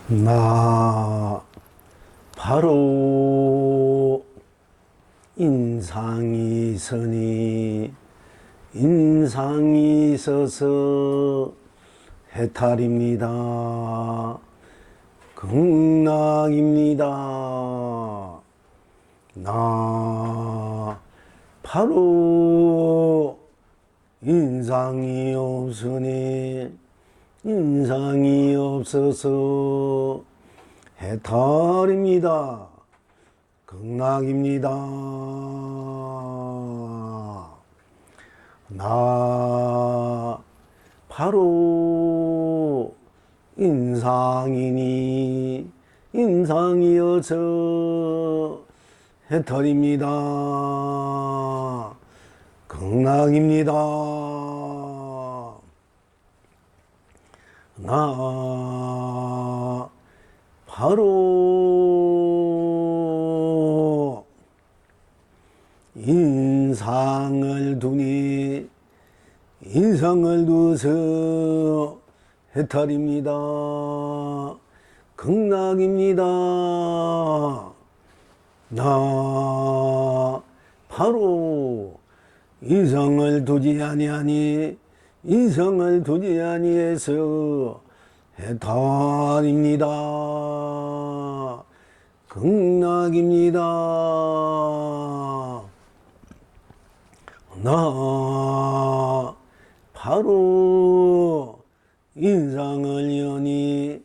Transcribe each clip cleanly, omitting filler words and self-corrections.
나 바로 인상이 있으니 인상이 있어서 해탈입니다. 극락입니다. 나 바로 인상이 없으니 인상이 없어서 해탈입니다. 극락입니다. 나 바로 인상이니 인상이어서 해탈입니다. 극락입니다. 나 바로 인상을 두니 인상을 두어서 해탈입니다. 극락입니다. 나 바로 인상을 두지 아니하니 인상을 두지 아니해서 해탈입니다. 극락입니다. 나 바로 인상을 여니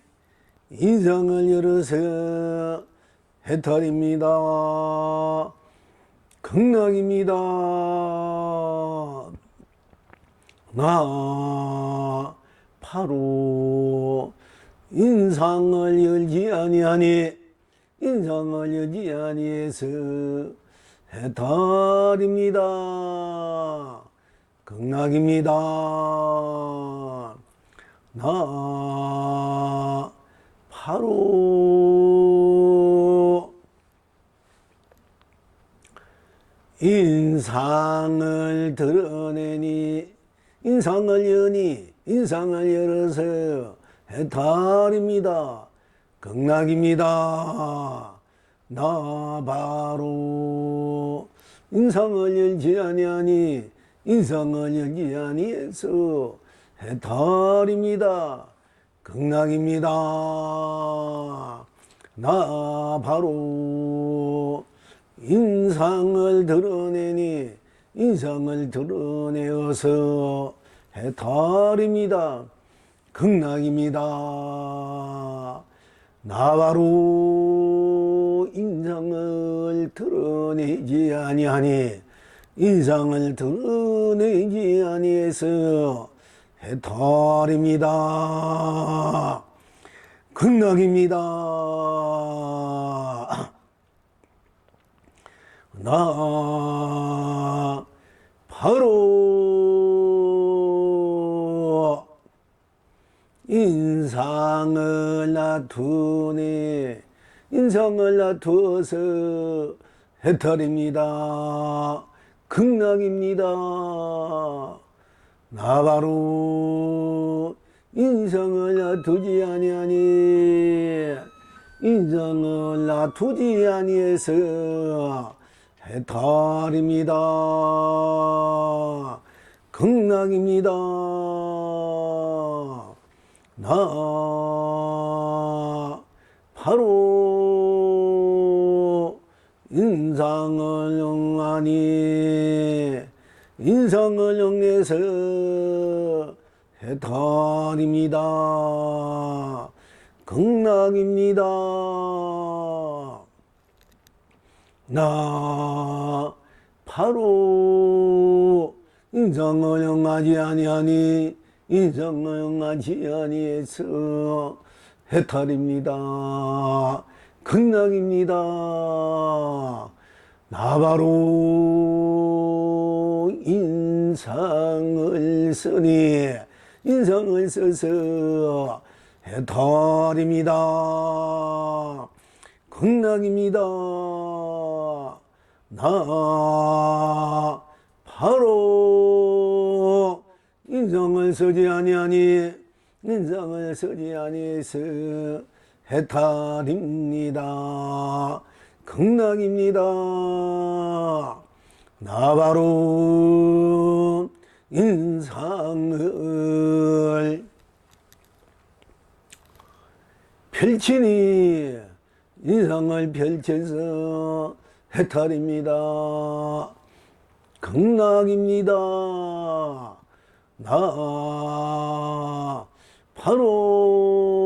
인상을 열어서 해탈입니다. 극락입니다. 나 바로 인상을 열지 아니하니 인상을 열지 아니해서 해탈입니다. 극락입니다. 나 바로 인상을 드러내니 인상을 여니 인상을 열어서 해탈입니다. 극락입니다. 나 바로 인상을 열지 아니하니 인상을 열지 아니해서 해탈입니다. 극락입니다. 나 바로 인상을 드러내니 인상을 드러내어서 해탈입니다. 극락입니다. 나 바로 인상을 드러내지 아니하니 인상을 드러내지 아니해서 해탈입니다. 극락입니다. 나 바로 인상을 놔두니 인상을 놔두어서 해탈입니다. 극락입니다. 나 바로 인상을 놔두지 아니하니 인상을 놔두지 아니해서 해탈입니다. 극락입니다. 나 바로 인상을 영하니 인상을 영해서 해탈입니다. 극락입니다. 나 바로 인상을 영하지 아니하니 인상을 영하지 아니해서 해탈입니다. 극락입니다. 나 바로 인상을 쓰니 인상을 써서 해탈입니다. 극락입니다. 나 바로 인상을 쓰지 아니하니 인상을 쓰지 아니해서 해탈입니다. 극락입니다. 나 바로 인상을 펼치니 인상을 펼쳐서 해탈입니다. 극락입니다. 나 바로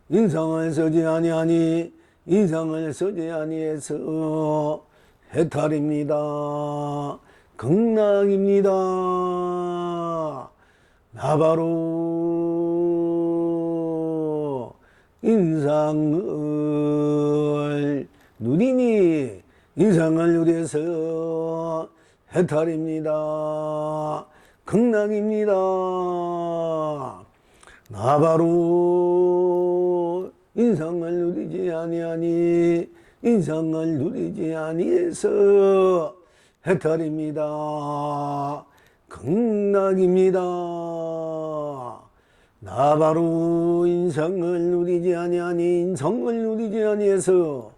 인상을 쓰지 아니하니 인상을 쓰지 아니해서 해탈입니다. 극락입니다. 나 바로 인상을 누리니 인상을 누려서 해탈입니다. 극락입니다. 나 바로 인상을 누리지 아니하니 인상을 누리지 아니해서 해탈입니다. 극락입니다. 나 바로 인상을 누리지 아니하니 인상을 누리지 아니해서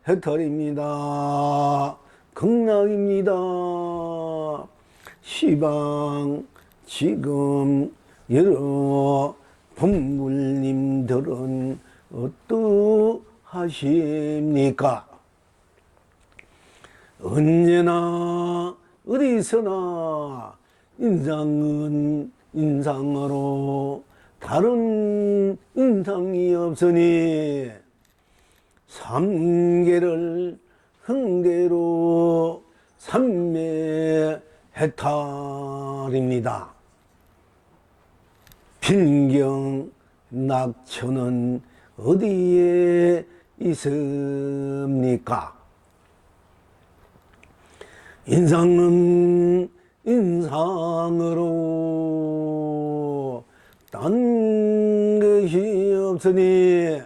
해탈입니다. 극락입니다. 시방 지금 여러 법물님들은 어떠하십니까? 언제나 어디서나 인상은 인상으로 다른 인상이 없으니 삼계를 흥대로 삼매해탈입니다. 빈경 낙천은 어디에 있습니까? 인상은 인상으로 딴 것이 없으니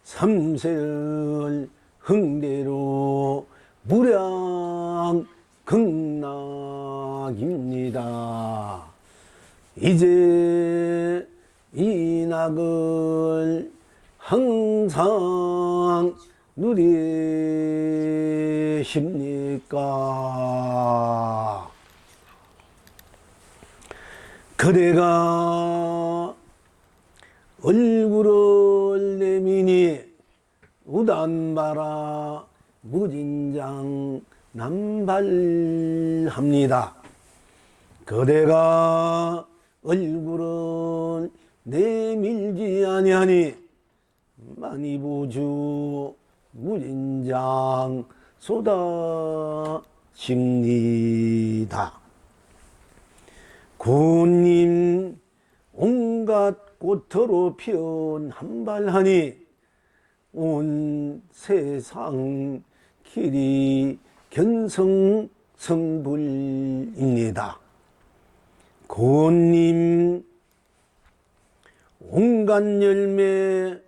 삼세를 흥대로 무량극락입니다. 이제 이 낙을 항상 누리십니까? 그대가 얼굴을 내미니 우단바라 무진장 남발합니다. 그대가 얼굴은 내밀지 아니하니 만이보주 무진장 쏟아집니다. 고님 온갖 꽃으로 피운 한발하니 온 세상 길이 견성성불입니다. 고님 온갖 열매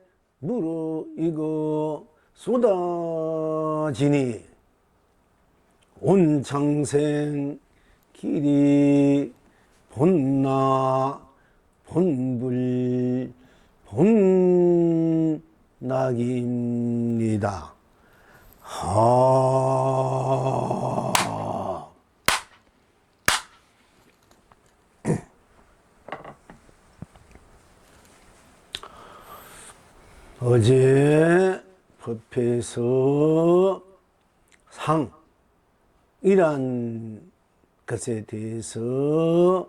무르익어 쏟아지니 온 창생 길이 본나 본불 본낙입니다. 어제 법회에서 상이란 것에 대해서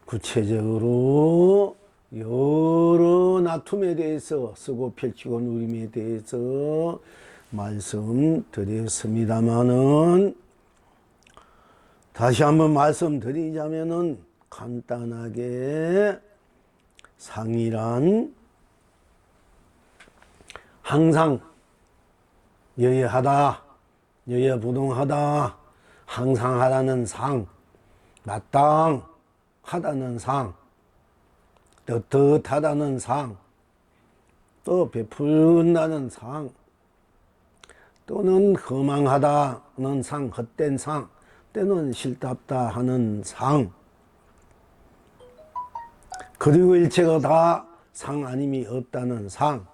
구체적으로 여러 나툼에 대해서 쓰고 펼치고 누림에 대해서 말씀드렸습니다마는 다시 한번 말씀드리자면은 간단하게 상이란 항상 여여하다, 여여부동하다, 항상 하다는 상, 마땅하다는 상, 떳떳하다는 상, 또 베푼다는 상, 또는 허망하다는 상, 헛된 상, 때는 싫답다 하는 상, 그리고 일체가 다 상 아님이 없다는 상,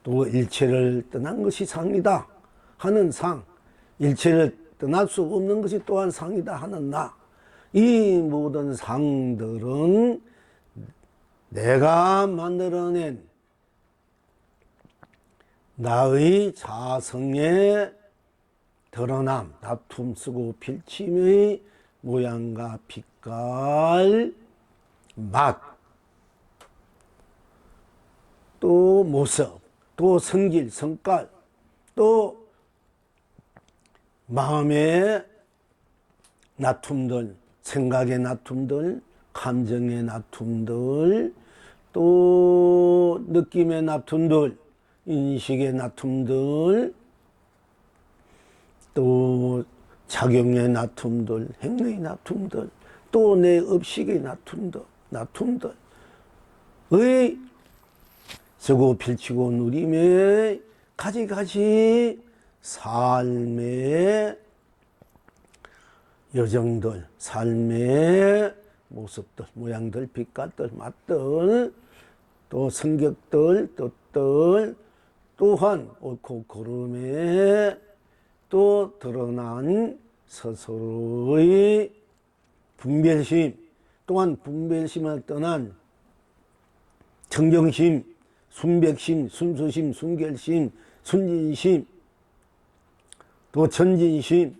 또 일체를 떠난 것이 상이다 하는 상, 일체를 떠날 수 없는 것이 또한 상이다 하는 나, 이 모든 상들은 내가 만들어낸 나의 자성의 드러남, 다툼 쓰고 필침의 모양과 빛깔, 맛, 또 모습, 또 성질, 성깔, 또 마음의 나툼들, 생각의 나툼들, 감정의 나툼들, 또 느낌의 나툼들, 인식의 나툼들, 또 작용의 나툼들, 행위의 나툼들, 또 내 업식의 나툼들의 쓰고 필치고 누림의 가지가지 삶의 여정들, 삶의 모습들, 모양들, 빛깔들, 맛들, 또 성격들, 뜻들, 또한 옳고 그름에 또 드러난 스스로의 분별심, 또한 분별심을 떠난 청정심, 순백심, 순수심, 순결심, 순진심, 또 전진심,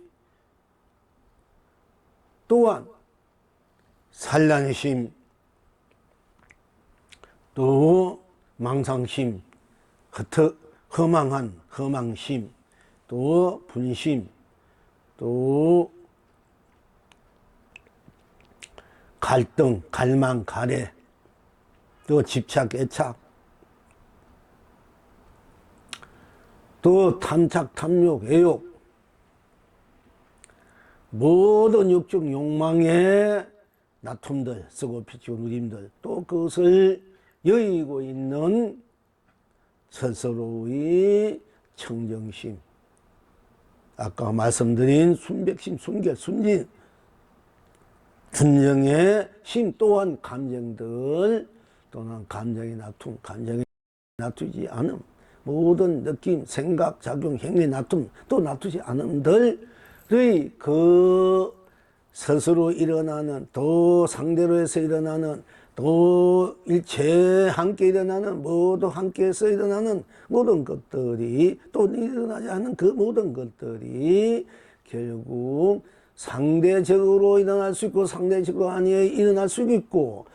또한 산란심, 또 망상심, 허망한 허망심, 또 분심, 또 갈등, 갈망, 가래, 또 집착, 애착, 또 탐착, 탐욕, 애욕, 모든 육적 욕망의 나툼들, 쓰고 피치고 누림들, 또 그것을 여의고 있는 스스로의 청정심, 아까 말씀드린 순백심, 순결, 순진, 순정의 심, 또한 감정들, 또는 감정의 나툼, 감정에 놔두지 않음, 모든 느낌, 생각, 작용, 행위 나툼, 또 놔두지 않음들의 그 스스로 일어나는, 또 상대로 해서 일어나는, 또 일체 함께 일어나는, 모두 함께해서 일어나는 모든 것들이, 또 일어나지 않는 그 모든 것들이 결국 상대적으로 일어날 수 있고 상대적으로 아니에 일어날 수 있고,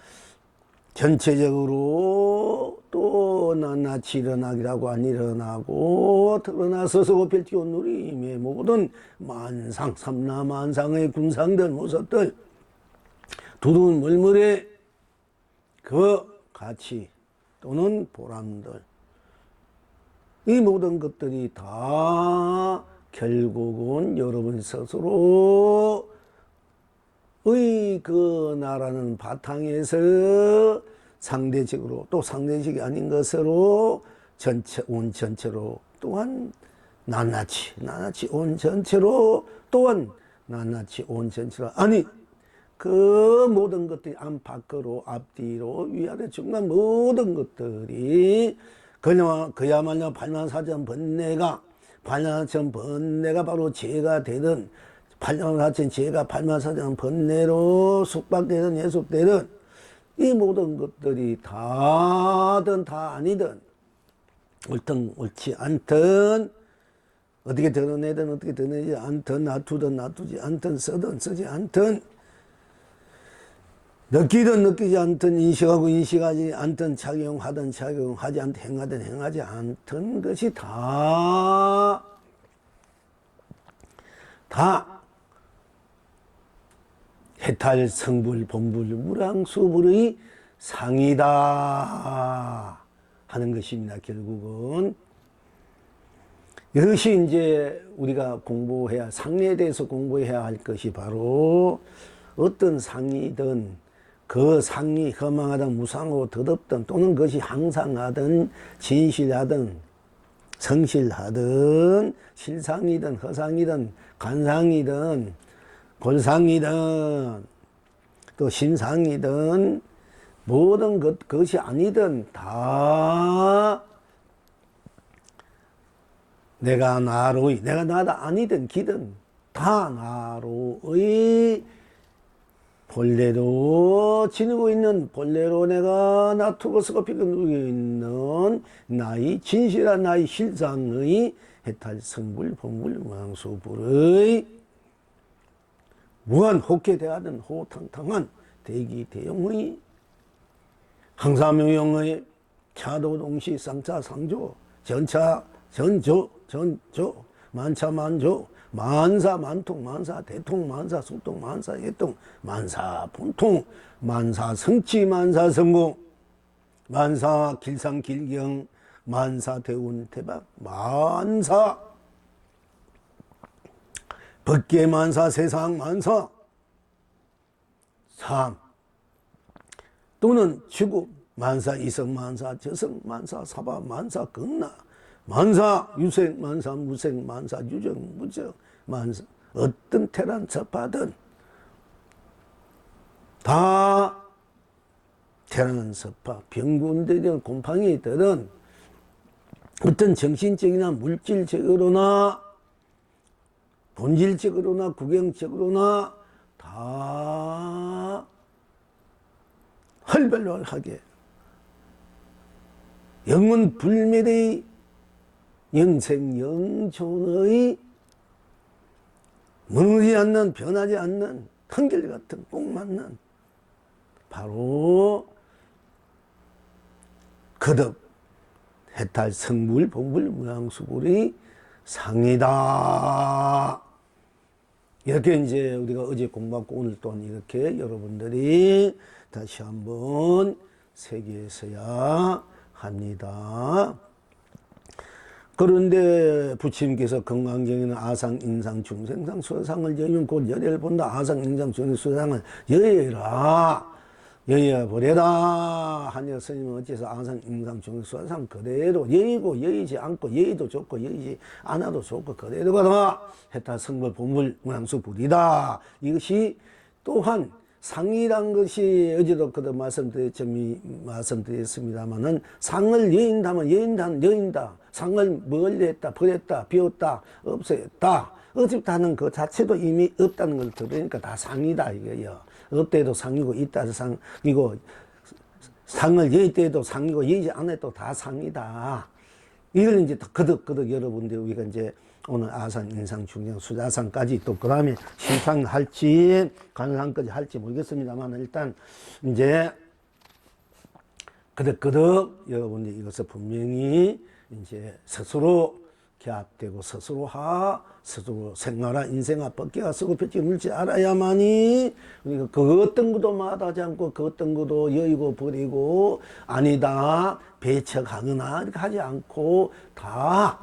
전체적으로 또 낱낱이 일어나기라고 안 일어나고 드러나서서 펼치고 누림의 모든 만상, 삼라만상의 군상들, 모습들, 두둔 물물의 그 가치 또는 보람들, 이 모든 것들이 다 결국은 여러분 스스로의 그 나라는 바탕에서 상대적으로, 또 상대적이 아닌 것으로 전체, 온 전체로, 또한 낱낱이 온 전체로, 또한 낱낱이 온 전체로, 아니 그 모든 것들이 안팎으로, 앞뒤로, 위아래 중간 모든 것들이 그야말로 발만사천 번뇌가, 발만사천 번뇌가 바로 죄가 되든, 발만사천 죄가 발만사천 번뇌로 숙박되든 예속되든, 이 모든 것들이 다든 다 아니든, 옳든 옳지 않든, 어떻게 드러내든 어떻게 드러내지 않든, 놔두든 놔두지 않든, 쓰든 쓰지 않든, 느끼든 느끼지 않든, 인식하고 인식하지 않든, 착용하든 착용하지 않든, 행하든 행하지 않든 것이 다 해탈, 성불, 본불, 무량수불의 상이다 하는 것입니다. 결국은 이것이 이제 우리가 공부해야, 상에 대해서 공부해야 할 것이 바로 어떤 상이든 그 상이 허망하든 무상하고 덧없든, 또는 그것이 항상하든 진실하든 성실하든 실상이든 허상이든 간상이든 골상이든 또 신상이든 모든 것이 아니든 다 내가 나로의, 내가 나다 아니든 기든 다 나로의 본래로 지니고 있는, 본래로 내가 놔두고 서겁히고 누리고 있는 나의 진실한 나의 실상의 해탈 성불 본불 무항수불의 무한 혹해 대하던 호탕탕한 대기 대용의 항사명용의 차도동시 쌍차 상조 전차 전조 전조 만차 만조 만사 만통 만사 대통 만사 소통 만사 예통 만사 본통 만사 성취 만사 성공 만사 길상 길경 만사 대운 대박 만사 법계 만사 세상 만사 삶 또는 죽음 만사 이성 만사 저성 만사 사바 만사 극나 만사 유생 만사 무생 만사 유정 무정 만사 어떤 태란 섭하든 다 태란 섭하 병군들이든 곰팡이들은 어떤 정신적이나 물질적으로나 본질적으로나 구경적으로나 다 헐벌헐하게 영원 불멸의 영생영존의 무너지지 않는 변하지 않는 한결같은 꼭 맞는 바로 거듭 해탈 성불 본불 무항수불의 상이다. 이렇게 이제 우리가 어제 공부하고 오늘 또한 이렇게 여러분들이 다시 한번 새겨서야 합니다. 그런데 부처님께서 건강경에는 아상, 인상, 중생상, 수상을 여유는 곧 열애를 본다. 아상, 인상, 중생, 수상을 여애라. 여의야 버려라. 한여 스님은 어째서 아상, 인상, 중생, 수상 그대로 여의고 여의지 않고 여의도 좋고 여의지 않아도 좋고 그대로가 해탈 성불 본불 무항수불이다. 이것이 또한 상이란 것이 어제도 그도 말씀드렸습니다만은 상을 여인다면 여인다. 상을 멀리했다, 버렸다, 비웠다, 없애했다. 없었다는 그 자체도 이미 없다는 걸 들으니까 다 상이다 이거예요. 없대도 상이고 있다도 상이고 상을 여의 때도 상이고 여의지 않아도 다 상이다. 이걸 이제 거듭 여러분들 우리가 이제 오늘 아상, 인상, 중생, 수자상까지 또 그 다음에 신상 할지 간상까지 할지 모르겠습니다만 일단 이제 거듭 여러분들이 이것을 분명히 이제 스스로 개합되고 스스로 생활화 인생화 법계가 쓰고 펼치고 물지 알아야만이 우리가 그 어떤 것도 마다하지 않고 그 어떤 것도 여의고 버리고 아니다 배척하거나 이렇게 하지 않고 다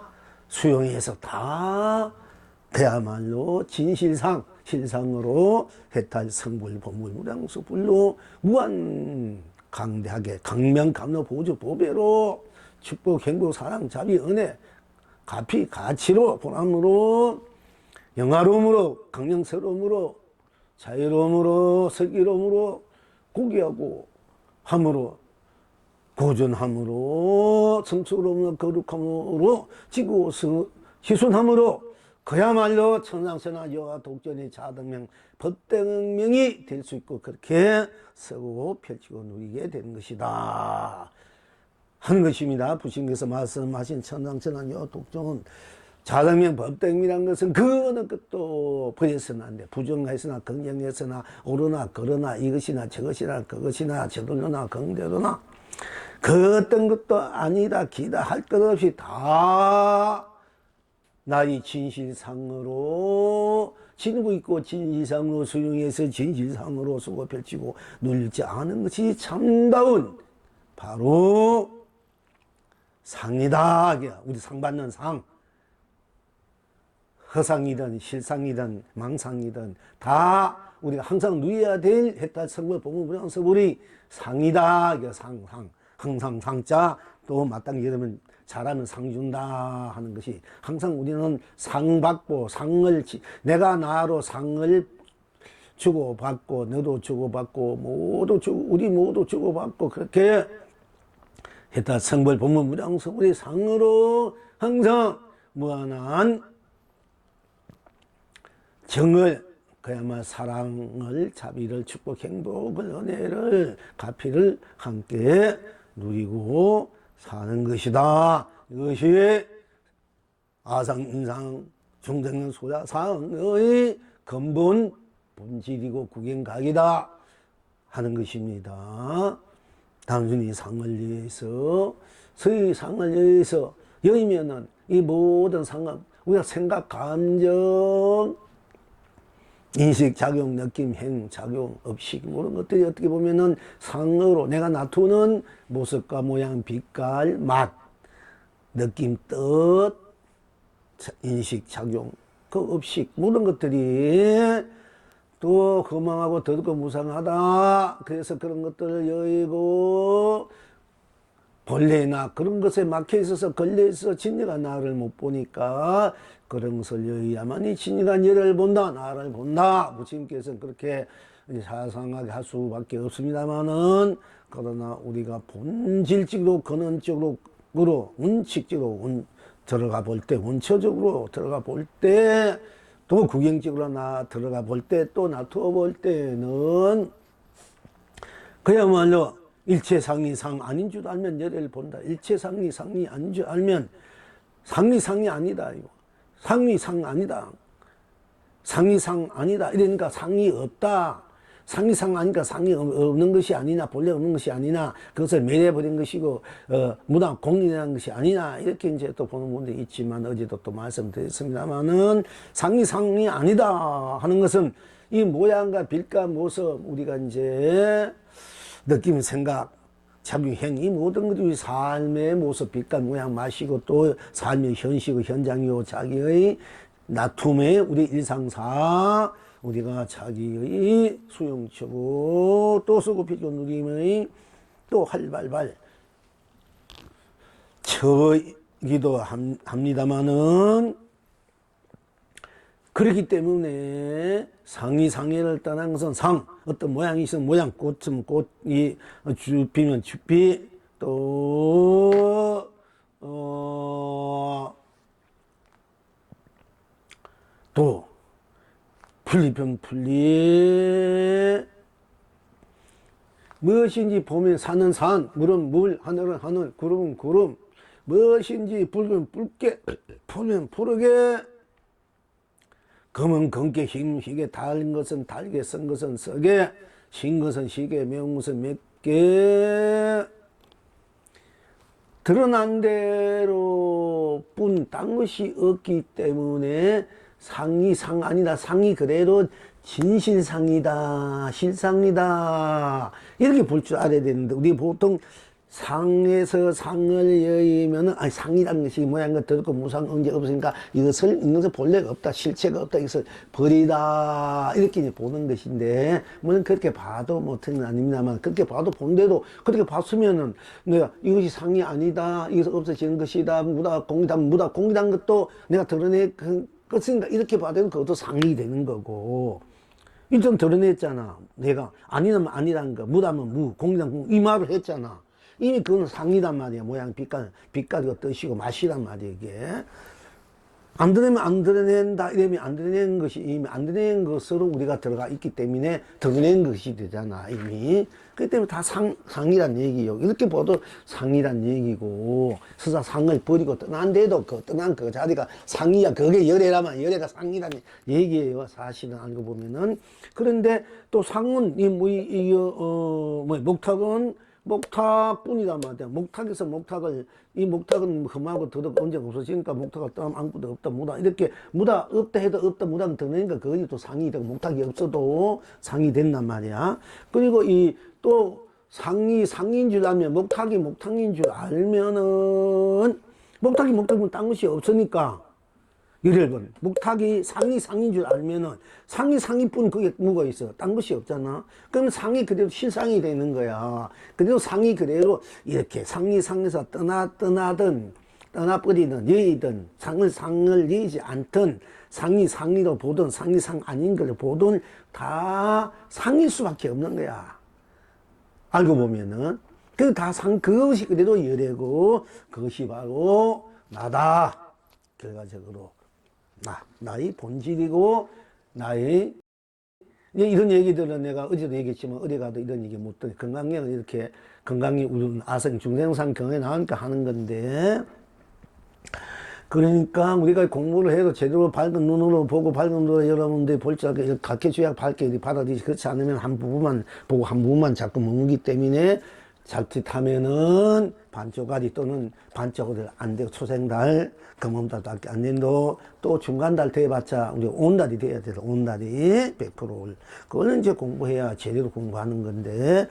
수용해서 다 그야말로 진실상 실상으로 해탈 성불 본불 무량수불로 무한 강대하게 강명감로 보주 보배로 축복 행복 사랑 자비 은혜 가피 가치로 보람으로 영화로움으로 강령스러움으로 자유로움으로 슬기로움으로 고귀하고 함으로 고전함으로 성스러움으로 거룩함으로 지구 시순함으로 그야말로 천상천하 여와 독전의 자등명 법등명이 될 수 있고 그렇게 쓰고 펼치고 누리게 되는 것이다 하는 것입니다. 부처님께서 말씀하신 천상천하 여와 독전은 자등명 법등이라는 것은 그 어느 것도 버려서는 안 돼. 부정했으나 긍정했으나 옳으나 그러나 이것이나 저것이나 그것이나 저들로나 긍대로나 그 어떤 것도 아니다 기다 할 것 없이 다 나의 진실상으로 지니고 있고 진실상으로 수용해서 진실상으로 쓰고 펼치고 누릴지 않은 것이 참다운 바로 상이다. 우리 상 받는 상 허상이든 실상이든 망상이든 다 우리가 항상 누려야 될 해탈 성불 본불 무량수불의 상이다. 항상 상자 또 마땅히 여러분 잘하면 상 준다 하는 것이 항상 우리는 상 받고 상을 내가 나로 상을 주고받고 너도 주고받고 모두 우리 모두 주고받고 그렇게 했다. 성불 본문 무량성불의 상으로 항상 무한한 정을 그야말로 사랑을 자비를 축복 행복을 은혜를 가피를 함께 누리고 사는 것이다. 이것이 아상인상 중생은 소자상의 근본 본질이고 구경각이다 하는 것입니다. 단순히 상을 위해서 서의 상을 위해서 여의면은 이 모든 상은 우리가 생각 감정 인식 작용 느낌 행 작용 업식 이런 것들이 어떻게 보면은 상으로 내가 나타내는 모습과 모양 빛깔 맛 느낌 뜻 인식 작용 그 업식 모든 것들이 또 허망하고 더럽고 무상하다. 그래서 그런 것들을 여의고 본래나 그런 것에 막혀 있어서 걸려 있어서 진리가 나를 못 보니까 그런 것을 여의야만이 진리가 너를 본다 나를 본다. 부처님께서는 그렇게 사상하게 할 수밖에 없습니다만은 그러나 우리가 본질적으로 근원적으로 원칙적으로 들어가 볼 때 원초적으로 들어가 볼 때 또 구경적으로 들어가 볼 때 또 놔두어 볼 때는 그야말로 일체상이 상 아닌 줄 알면 열애를 본다. 일체상이 상이 아닌 줄 알면 상이 아니다. 이거. 상이 상 아니다. 상이 상 아니다. 이러니까 상이 없다. 상이 상 아니까 상이 없는 것이 아니나 본래 없는 것이 아니나 그것을 매려버린 것이고 무당 공인이라는 것이 아니나 이렇게 이제 또 보는 분들이 있지만 어제도 또 말씀드렸습니다만은 상이 아니다 하는 것은 이 모양과 빛과 모습 우리가 이제 느낌 생각 작용 행 이 모든 것들이 삶의 모습 빛과 모양 맛이고 또 삶의 현실이고 현장이고 자기의 나툼의 우리 일상사 우리가 자기의 수용처고 또 쓰고 피고 누림의 또 활발발 처이기도 합니다마는 그렇기 때문에 상의를 떠난 것은 어떤 모양이 있으면 모양 꽃은 꽃이 줍히면 줍히 또 풀리면 풀리 무엇인지 보면 산은 산 물은 물 하늘은 하늘 구름은 구름 무엇인지 붉은 붉게 풀면 푸르게 검은 검게 흰 희게 달린 것은 달게 쓴 것은 써게 신 것은 시게 매운 것은 맵게 드러난 대로 뿐 딴 것이 없기 때문에 상이 상 아니다. 상이 그대로 진실상이다. 실상이다. 이렇게 볼 줄 알아야 되는데 우리 보통 상에서 상을 여의면은 아니 상이라는 것이 모양과 더럽고 무상 언제 없으니까 이것을 본래가 없다. 실체가 없다. 이것을 버리다. 이렇게 이제 보는 것인데 물론 그렇게 봐도 뭐 틀린 아닙니다만 그렇게 봐도 본데도 그렇게 봤으면은 내가 이것이 상이 아니다. 이것은 없어지는 것이다. 공이란 것도 내가 드러내 그렇으니까 이렇게 봐도 그것도 상이 되는 거고 일단 드러냈잖아. 내가 아니라면 아니라는 거 무다면 무 공이란 공 이 말을 했잖아. 이미 그건 상이란 말이야. 모양 빛깔이고 뜻이고 맛이란 말이야 이게. 안 드러내면 안 드러낸다 이러면 안 드러낸 것이 이미 안 드러낸 것으로 우리가 들어가 있기 때문에 드러낸 것이 되잖아 이미. 그렇기 때문에 다 상이란 얘기요. 이렇게 봐도 상이란 얘기고 서사 상을 버리고 떠난데도 떠난 그 자리가 상이야. 그게 열애라면 열애가 상이란 얘기예요. 사실은 알고 보면은. 그런데 또 상은 목탁은 목탁뿐이란 말이야. 목탁에서 이 목탁은 흠하고 더럽고 언제 없어지니까 목탁을 떠나면 아무것도 없다 무다 이렇게 무다 없다 해도 없다 무다는 드러내니까 그것이 또 상이 되고 목탁이 없어도 상이 된단 말이야. 그리고 또 상인 줄 알면 목탁인 줄 알면은 목탁이면 딴 것이 없으니까 예를 들면 목탁이 상인 줄 알면은 상이뿐 그게 뭐가 있어? 딴 것이 없잖아. 그러면 상이 그대로 실상이 되는 거야. 그대로 상이 그대로 이렇게 상에서 떠나든 떠나버리는 여이든 상을 여의지 않든 상이로 보든 상 아닌 걸 보든 다 상일 수밖에 없는 거야. 알고 보면은. 그 다 그것이 그래도 열애고 그것이 바로 나다. 결과적으로 나의 본질이고 나의 이런 얘기들은 내가 어제도 얘기했지만 어디 가도 이런 얘기 못 들어. 건강에는 이렇게 건강이 우선 아성 중생상 경에 나오니까 하는 건데, 그러니까 우리가 공부를 해도 제대로 밝은 눈으로 보고 밝은 눈으로 여러분들이 볼 줄 알게 가르쳐줘야 밝게 받아들이지. 그렇지 않으면 한 부분만 보고 한 부분만 자꾸 먹기 때문에 자칫하면은 반쪽짜리 또는 반쪽으로 안 되고 초생달, 금음달도 안 된도 또 중간달 돼봤자 우리 온달이 돼야 돼서 온달이 100% 그거는 이제 공부해야 제대로 공부하는 건데,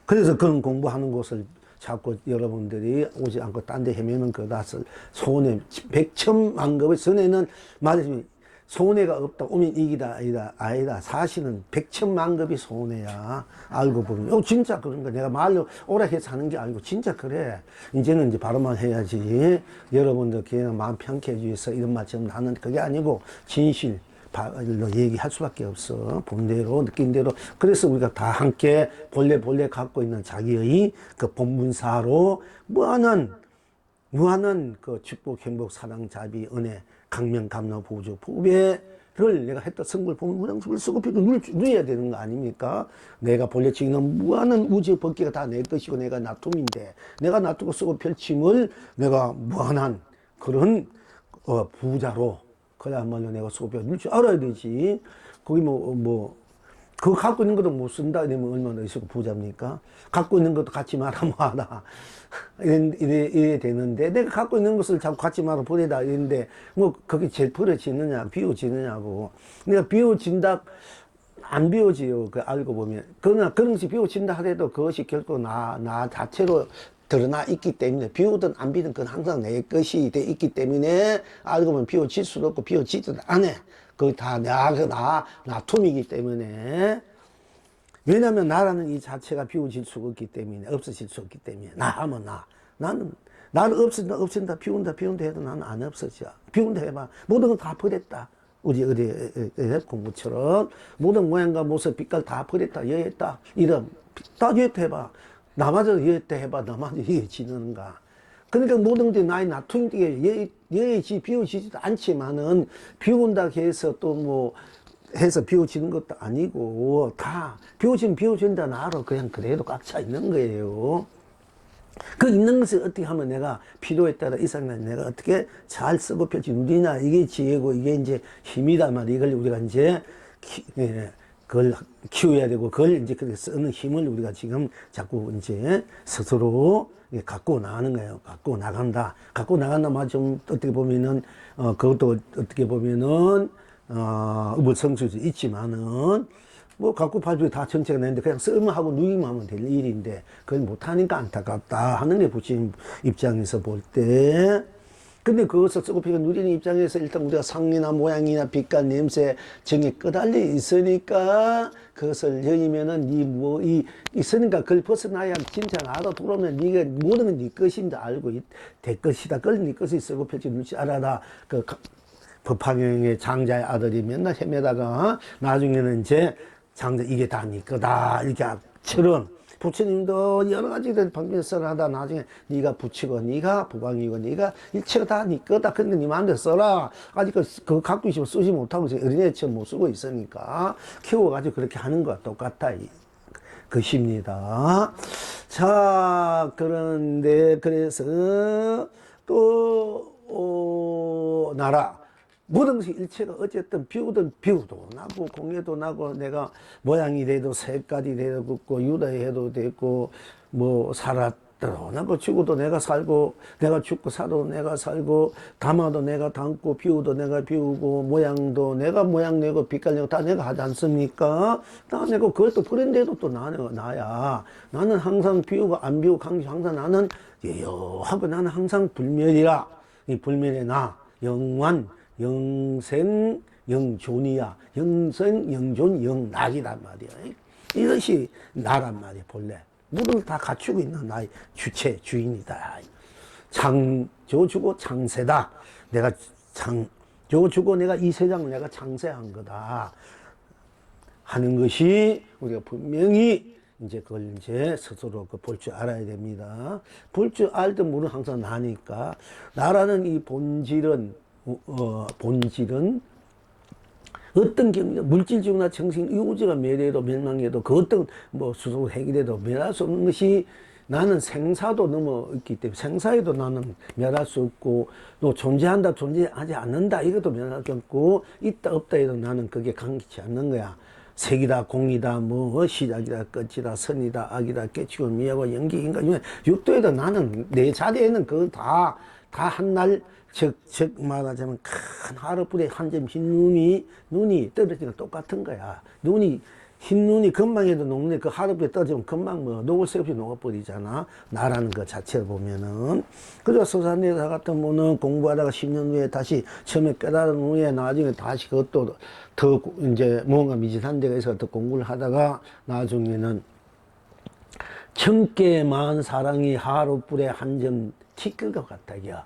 그래서 그런 공부하는 곳을 자꾸 여러분들이 오지 않고 딴 데 헤매는 거다. 손해, 백천만급의 손해는 맞으면 손해가 없다. 오면 이기다. 아니다. 사실은 백천만급이 손해야. 알고 보면. 진짜 그런 거. 내가 말로 오래 해서 하는 게 아니고, 진짜 그래. 이제는 이제 바로만 해야지. 여러분들 그냥 마음 편케 해주기 위해서 이런 말처럼 나는 그게 아니고, 진실. 로 얘기할 수밖에 없어. 본대로, 느낀 대로. 그래서 우리가 다 함께 본래 갖고 있는 자기의 그 본분사로 무한한 그 축복, 행복, 사랑, 자비, 은혜, 강명, 감로, 보조, 보배를 내가 했던 성불, 본문, 쓰고 누려야 되는 거 아닙니까? 내가 본래 지금 무한한 우주 법기가 다 내 것이고 내가 놔둠인데, 내가 놔두고 쓰고 펼침을 내가 무한한 그런 부자로 그야말로 내가 소비가 늘 줄 알아야 되지. 거기 그거 갖고 있는 것도 못 쓴다 이러면 얼마나 있고 부자입니까? 갖고 있는 것도 갖지 마라 뭐하라 이래 되는데, 내가 갖고 있는 것을 자꾸 갖지 마라 버리다 이랬는데 그게 제일 버려지느냐 비워지느냐고. 내가 비워진다 안 비워지요. 그 알고 보면. 그러나 그런 것이 비워진다 하더라도 그것이 결코 나 자체로 드러나 있기 때문에, 비우든 안 비우든 그건 항상 내 것이 돼 있기 때문에 알고 보면 비워질 수도 없고 비워지지도 않아. 그거 다 나 툼이기 때문에. 왜냐면 나라는 이 자체가 비워질 수가 없기 때문에, 없어질 수 없기 때문에. 나 하면 나는 나를 없앤다 비운다 해도 나는 안 없어져. 비운다 해봐. 모든 걸 다 버렸다. 우리 공부처럼 모든 모양과 모습 빛깔 다 버렸다. 여했다. 이름 다 여했다 해봐. 나마저 여했다 해봐. 나마저 여해지는가. 그러니까 모든 게 나의 나툼이 여해지 비워지지도 않지만은, 비운다 해서 또 해서 비워지는 것도 아니고, 다 비워진다 나로 그냥 그래도 꽉 차 있는 거예요. 그 있는 것을 어떻게 하면 내가 필요에 따라 이상난 내가 어떻게 잘 쓰고 펼치 누리냐, 이게 지혜고 이게 이제 힘이다 말이야. 이걸 우리가 이제 그걸 키워야 되고, 그걸 이제 그렇게 쓰는 힘을 우리가 지금 자꾸 이제 스스로 갖고 나가는 거예요. 갖고 나간다 말 좀 어떻게 보면은 그것도 어떻게 보면은 의불성수도 있지만은, 갖고 팔고 다 정체가 내는데 그냥 쓰면 하고 누기만 하면 될 일인데 그걸 못하니까 안타깝다 하는 게 부처님 입장에서 볼 때. 근데 그것을 쓰고 피고 누리는 입장에서 일단 우리가 상이나 모양이나 빛깔, 냄새, 정에 끄달려 있으니까 그것을 여의면은 있으니까 그걸 벗어나야 진짜 나도 돌아오면 네가 모든 건 네 것인지 알고 될 것이다. 그걸 네 것이 쓰고 펼치 눈치 알아라. 법화경의 장자의 아들이 맨날 헤매다가 나중에는 이제 장자 이게 다 네 거다 이렇게처럼, 부처님도 여러 가지들 방편설을 하다 나중에 네가 부치고 네가 부방이고 네가 일체가 다 네 거다. 근데 네 마음대로 써라. 아직 그거 갖고 있으면 쓰지 못하고 어린애처럼 못 쓰고 있으니까 키워가지고 그렇게 하는 거와 똑같다 것입니다. 자, 그런데 그래서 또 나라 모든 것이 일체가 어쨌든 비우도 나고 공해도 나고, 내가 모양이 돼도 색깔이 돼도 고 유다해도 되고 살았더라도 나고, 죽어도 내가 살고, 내가 죽고 살아도 내가 살고, 담아도 내가 담고, 비우도 내가 비우고, 모양도 내가 모양 내고 빛깔 내고 다 내가 하지 않습니까? 다 내고 그것도 그런데도 또 나야. 나는 항상 비우고 안 비우고 항상 나는 여하고 나는 항상 불멸이라. 이 불멸의 나 영원 영생 영존이야. 영생 영존 영락이란 말이야. 이것이 나란 말이야. 본래 모든 걸 다 갖추고 있는 나의 주체 주인이다. 창조주고 창세다. 내가 창조주고 내가 이 세상을 내가 창세한 거다 하는 것이 우리가 분명히 이제 그걸 이제 스스로 볼 줄 알아야 됩니다. 볼 줄 알던 물은 항상 나니까. 나라는 이 본질은 어떤 경우 물질적이나 정신 이 우주가 멸해도 멸망해도 그 어떤 뭐 수소 핵이라도 멸할 수 없는 것이 나는 생사도 넘어 있기 때문에 생사에도 나는 멸할 수 없고 또 존재한다 존재하지 않는다 이것도 멸할 수 없고 있다 없다 해도 나는 그게 강기치 않는 거야. 색이다 공이다 뭐 시작이다 끝이다 선이다 악이다 깨치고 미하고 연기 인간 육도에도 나는 내 자리에는 그거 다 한날 즉 말하자면 큰 하루불에 한 점 흰 눈이 떨어지는 거 똑같은 거야. 흰 눈이 금방에도 녹는데 그 하루불에 떨어지면 금방 뭐 녹을 새 없이 녹아버리잖아. 나라는 그 자체를 보면은. 그래서 서산대사 같은 분은 공부하다가 10년 후에 다시 처음에 깨달은 후에 나중에 다시 그것도 더 이제 뭔가 미진한 데가 있어서 더 공부를 하다가 나중에는 천개만 사랑이 하루불에 한 점 티끌 것 같다기야.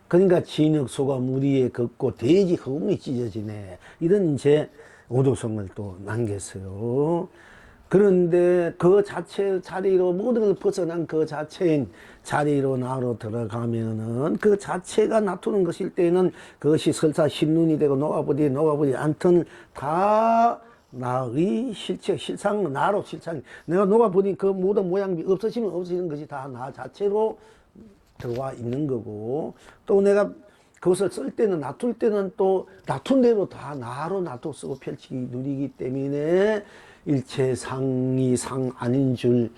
그러니까 진흙소가 물 위에 걷고 돼지 허공이 찢어지네. 이런 이제 오도성을 또 남겼어요. 그런데 그 자체 자리로 모든 걸 벗어난 그 자체인 자리로 나로 들어가면은 그 자체가 나타나는 것일 때는 그것이 설사 흰눈이 되고 녹아버리지 않든 다 나의 실체, 실상, 나로 실상. 내가 녹아버린 그 모든 모양이 없어지면 없어지는 것이 다 나 자체로 들어와 있는 거고, 또 내가 그것을 쓸 때는, 놔둘 때는 또 놔둔 대로 다 나로 놔두 쓰고 펼치기 누리기 때문에 일체 상이 상 아닌 줄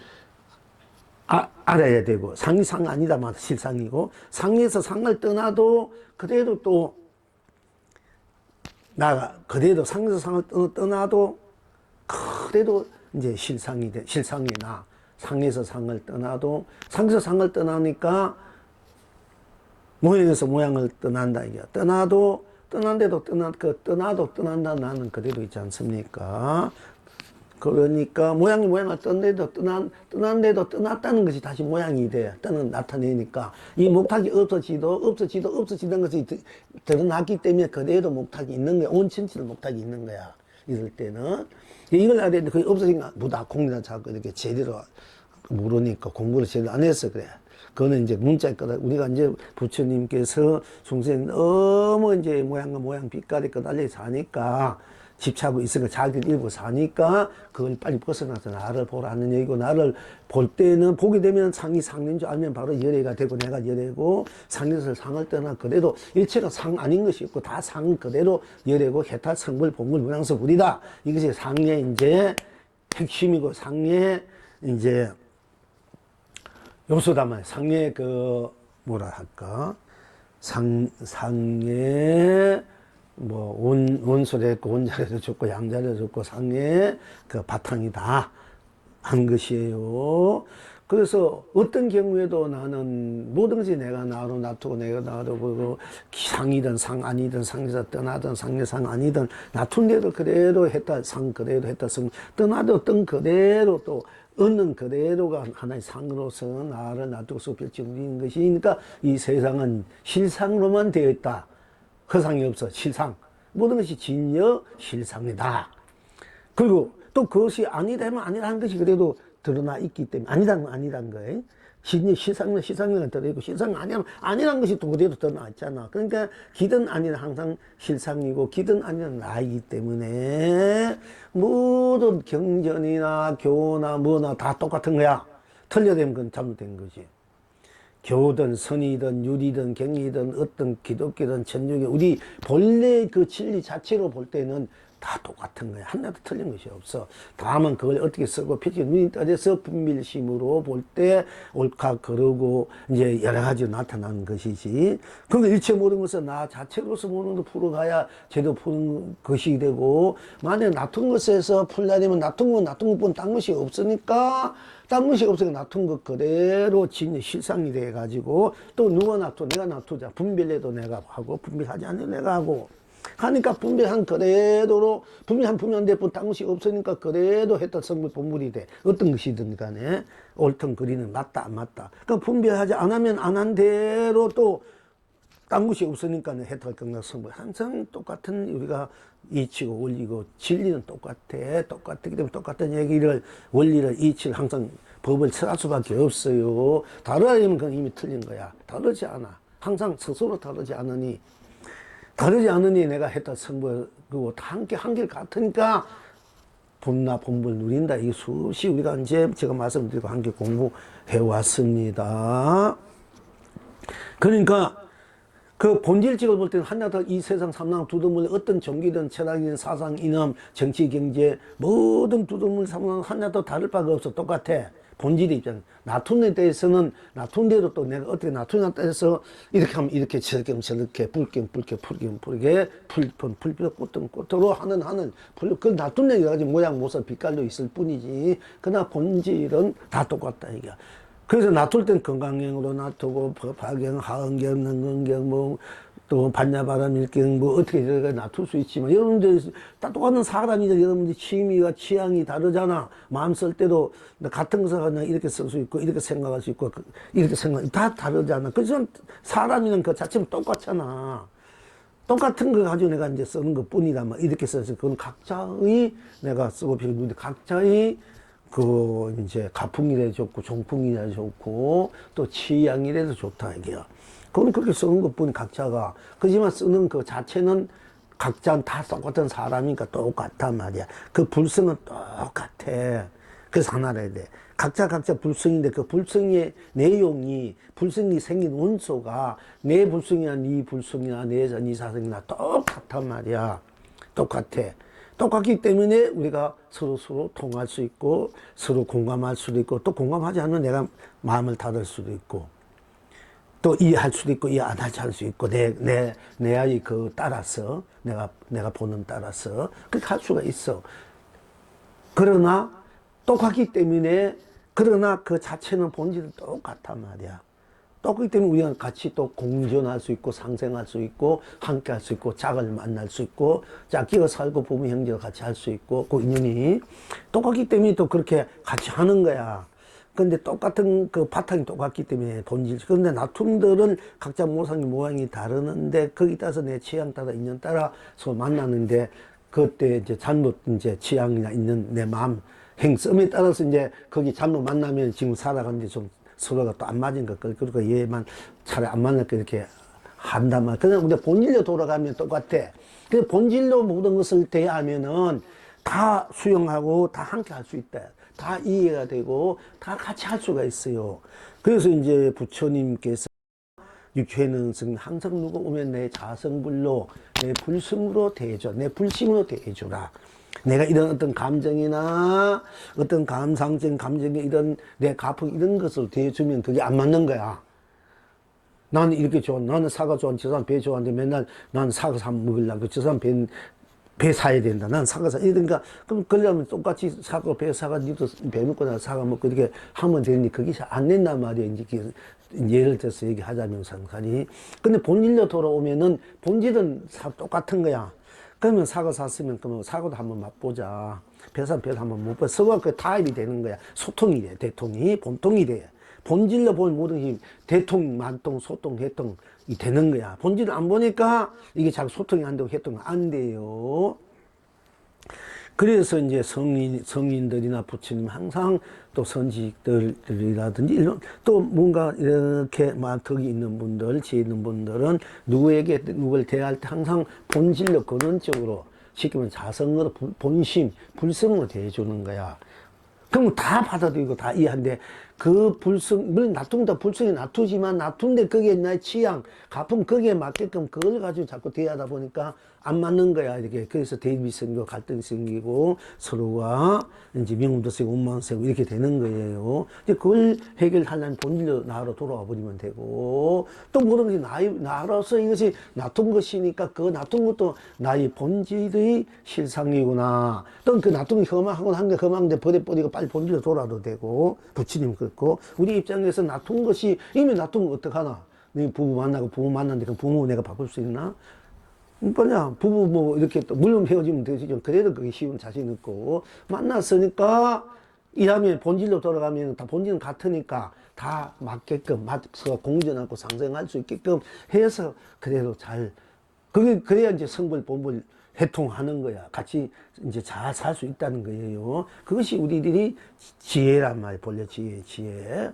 알아야 되고, 상이 상 아니다만 실상이고, 상에서 상을 떠나도 그대로 또 그대로 상에서 상을 떠나도 그대로 이제 실상이 나. 상에서 상을 떠나도, 상에서 상을 떠나니까 모양에서 모양을 떠난다 이게. 떠나도 떠난다 나는 그대로 있지 않습니까? 그러니까 모양이 모양을 떠난데도 떠났다는 것이 다시 모양이 돼. 나타내니까 이 목탁이 없어지던 것이 드러났기 때문에 그대로 목탁이 있는 거야. 온 전체로 목탁이 있는 거야. 이럴 때는 이걸 알아야 되는데 그게 없어지니까 무다 공이나 자꾸 이렇게 제대로 모르니까 공부를 제대로 안 해서 그래. 그거는 이제 문자일 거다. 우리가 이제 부처님께서 중생 너무 이제 모양 빛깔이 끄달려 사니까 집착하고 있으니까 자기들 일부 사니까 그걸 빨리 벗어나서 나를 보라는 얘기고, 나를 볼 때는 보게 되면 상이 상인 줄 알면 바로 열애가 되고 내가 열애고, 상에서 상을 떠나 그대로 일체가 상 아닌 것이 없고 다 상 그대로 열애고 해탈 성불 본물 문항서 불이다. 이것이 상의 이제 핵심이고 상의 이제 요소다만 상의 그 뭐라 할까 상의 뭐 원소도 있고 원자료도 좋고 양자료도 좋고 상의 그 바탕이다 한 것이에요. 그래서 어떤 경우에도 나는 모든 것이 내가 나로 놔두고 내가 놔두고 상이든 상 아니든 상에서 떠나든 상의 상 아니든 놔둔 대로 그대로 했다 상 그대로 했다 성 떠나도 뜬 그대로 또 얻는 그대로가 하나의 상으로서 나를 놔두고서 펼쳐 누리는 것이니까 이 세상은 실상으로만 되어 있다. 허상이 없어. 실상. 모든 것이 진여 실상이다. 그리고 또 그것이 아니라면 아니라는 것이 그래도 드러나 있기 때문에 아니라는 거예요. 실상은 들어있고 실상은 아니라는 것이 또 그대로 드러나 있잖아. 그러니까 기든 아니는 항상 실상이고 기든 아니는 나이기 때문에 모든 경전이나 교나 뭐나 다 똑같은 거야. 틀려되면 그건 잘못된 거지. 교든 선이든 유리든 경이든 어떤 기독교든 천주교 우리 본래 그 진리 자체로 볼 때는 다 똑같은 거야. 하나도 틀린 것이 없어. 다만 그걸 어떻게 쓰고 펼치 눈이 떠져서 분별심으로 볼 때 옳다 그러고 이제 여러 가지로 나타나는 것이지. 그러니까 일체 모든 것은 나 자체로서 보는 거 풀어가야 제대로 푸는 것이 되고, 만약에 놔둔 것에서 풀려면 놔둔 것뿐 딴 것이 없으니까 딴 것이 없으니까 놔둔 것 그대로 진짜 실상이 돼가지고 또 누가 놔둬 내가 놔두자 분별해도 내가 하고 분별하지 않는 내가 하고 하니까 분별한 그래도로 분별한데 당시 없으니까 그래도 했던 성불 본물이 돼. 어떤 것이든 간에 옳든 그리는 맞다 안 맞다. 그러니까 분별하지 않으면 안 한 대로 또 딴 것이 없으니까 해탈 경락 성불 항상 똑같은 우리가 이치고 원리고 진리는 똑같기 때문에 똑같은 얘기를 원리를 이치를 항상 법을 처할 수밖에 없어요. 다르면 그건 이미 틀린 거야. 다르지 않아. 항상 스스로 다르지 않으니 내가 했던 성불 그거 다 함께 한길 같으니까 본나 본불 누린다. 이 수없이 우리가 이제 제가 말씀드리고 함께 공부해 왔습니다. 그러니까 그 본질적으로 볼 때는 하나도 이 세상 삼랑 두두물 어떤 종기든 철학이든 사상 이념 정치 경제 모든 두두물 삼랑 하나도 다를 바가 없어. 똑같아. 본질의 입장. 나툰에 대해서는 나툰대로 또 내가 어떻게 나툰에 대해서 이렇게 하면 이렇게 저렇게 하면 저렇게 불게 불빛 꽃으로 하는 그 나툰에 여러 가지 모양 모습 빛깔도 있을 뿐이지. 그러나 본질은 다 똑같다 이게. 그래서 놔둘 땐 건강경으로 놔두고 파경, 하은경, 능근경, 또 반야바람 일경 어떻게 놔둘 수 있지만 여러분들 다 똑같은 사람이들 여러분들 취미가 취향이 다르잖아. 마음 쓸 때도 같은 것을 그냥 이렇게 쓸 수 있고 이렇게 생각할 수 있고 이렇게 다 다르잖아. 그래서 사람이는 그 자체는 똑같잖아. 똑같은 거 가지고 내가 이제 쓰는 것 뿐이다. 막 이렇게 써서 그건 각자의 내가 쓰고 비우는데 각자의 이제 가풍이라도 좋고, 종풍이라도 좋고, 또 취향이라도 좋다, 이게요. 그건 그렇게 쓰는 것 뿐이 각자가. 그지만 쓰는 그 자체는 각자는 다 똑같은 사람이니까 똑같단 말이야. 그 불성은 똑같아. 그래서 하나라 해야 돼. 각자 불성인데 그 불성의 내용이, 불성이 생긴 원소가 내 불성이나 네 불성이나 네 사성이나 똑같단 말이야. 똑같아. 똑같기 때문에 우리가 서로 통할 수 있고 서로 공감할 수도 있고 또 공감하지 않으면 내가 마음을 닫을 수도 있고 또 이해할 수도 있고 이해 안 할 수 있고 내 아이 따라서 내가 보는 따라서 그렇게 할 수가 있어. 그러나 똑같기 때문에 그러나 그 자체는 본질은 똑같단 말이야. 똑같기 때문에 우리가 같이 또 공존할 수 있고 상생할 수 있고 함께 할 수 있고 짝을 만날 수 있고 짝끼가 살고 부부 형제를 같이 할 수 있고 그 인연이 똑같기 때문에 또 그렇게 같이 하는 거야. 근데 똑같은 그 바탕이 똑같기 때문에 본질. 그런데 나툼들은 각자 모양이 다르는데 거기 따라서 내 취향 따라 인연 따라 서로 만나는데 그때 이제 잘못 이제 취향이나 있는 내 마음 행성에 따라서 이제 거기 잘못 만나면 지금 살아가는데 좀 서로가 또 안 맞은 것, 그러니까 얘만 차라리 안 만날 거 이렇게 한단 말이야. 그냥 근데 본질로 돌아가면 똑같아. 그 본질로 모든 것을 대하면은 다 수용하고 다 함께 할 수 있다. 다 이해가 되고 다 같이 할 수가 있어요. 그래서 이제 부처님께서 육체는 항상 누가 오면 내 자성불로 내 불성으로 대해줘. 내 불심으로 대해줘라. 내가 이런 어떤 감정이나 어떤 감상적인 감정이 이런 내 가풍 이런 것을 대해주면 그게 안 맞는 거야. 나는 이렇게 좋아. 나는 사과 좋아하는 저 사람 배 좋아하는데 맨날 나는 사과 사 먹으려고 저 사람 배 사야 된다. 난 사과 사. 이러니까 그럼 그러려면 똑같이 사과 배 사가 니도 배 먹고 나 사과 먹고 이렇게 하면 되는데 그게 잘 안 된단 말이야. 이제 예를 들어서 얘기하자면 상관이. 근데 본질로 돌아오면은 본질은 똑같은 거야. 그러면 사과 샀으면 그러면 사과도 한번 맛보자. 배도 한번 못 봐. 서로 그 타입이 되는 거야. 소통이 돼. 대통이 본통이 돼. 본질로 볼 모든 힘 대통, 만통, 소통, 해통이 되는 거야. 본질을 안 보니까 이게 자꾸 소통이 안 되고 해통이 안 돼요. 그래서 이제 성인들이나 부처님 항상 또 선지식들이라든지 이런 또 뭔가 이렇게 덕이 있는 분들, 지혜 있는 분들은 누구를 대할 때 항상 본질로 근원적으로 쉽게 말하면 자성으로 본심, 불성으로 대해주는 거야. 그럼 다 받아들이고 다 이해한데 그 불성, 물론 놔둔다 불성이 놔두지만 놔둔데 그게 나의 취향, 가품 거기에 맞게끔 그걸 가지고 자꾸 대하다 보니까 안 맞는 거야, 이렇게. 그래서 대립이 생기고 갈등이 생기고 서로가 이제 명분도 세고 원망 세고 이렇게 되는 거예요. 이제 그걸 해결하려면 본질로 나로 돌아와 버리면 되고 또 모든 것이 나로서 이것이 놔둔 것이니까 그 놔둔 것도 나의 본질의 실상이구나. 또 그 놔둔 게 험하고 한게 험한데 버려버리고 빨리 본질로 돌아도 되고 부처님 그렇고 우리 입장에서 놔둔 것이 이미 놔둔 거 어떡하나? 네 부부 만나고 부부 만났는데 그 부모 내가 바꿀 수 있나? 그러냐, 부부 뭐 이렇게 또 물론 헤어지면 되지만 그래도 그게 쉬운 자신 있고 만났으니까 일하면 본질로 돌아가면 다 본질은 같으니까 다 맞게끔 맞서 공존하고 상생할 수 있게끔 해서 그래도 잘 그게 그래야 이제 성불 본불 해통하는 거야. 같이 이제 잘 살 수 있다는 거예요. 그것이 우리들이 지혜란 말이에요. 본래 지혜.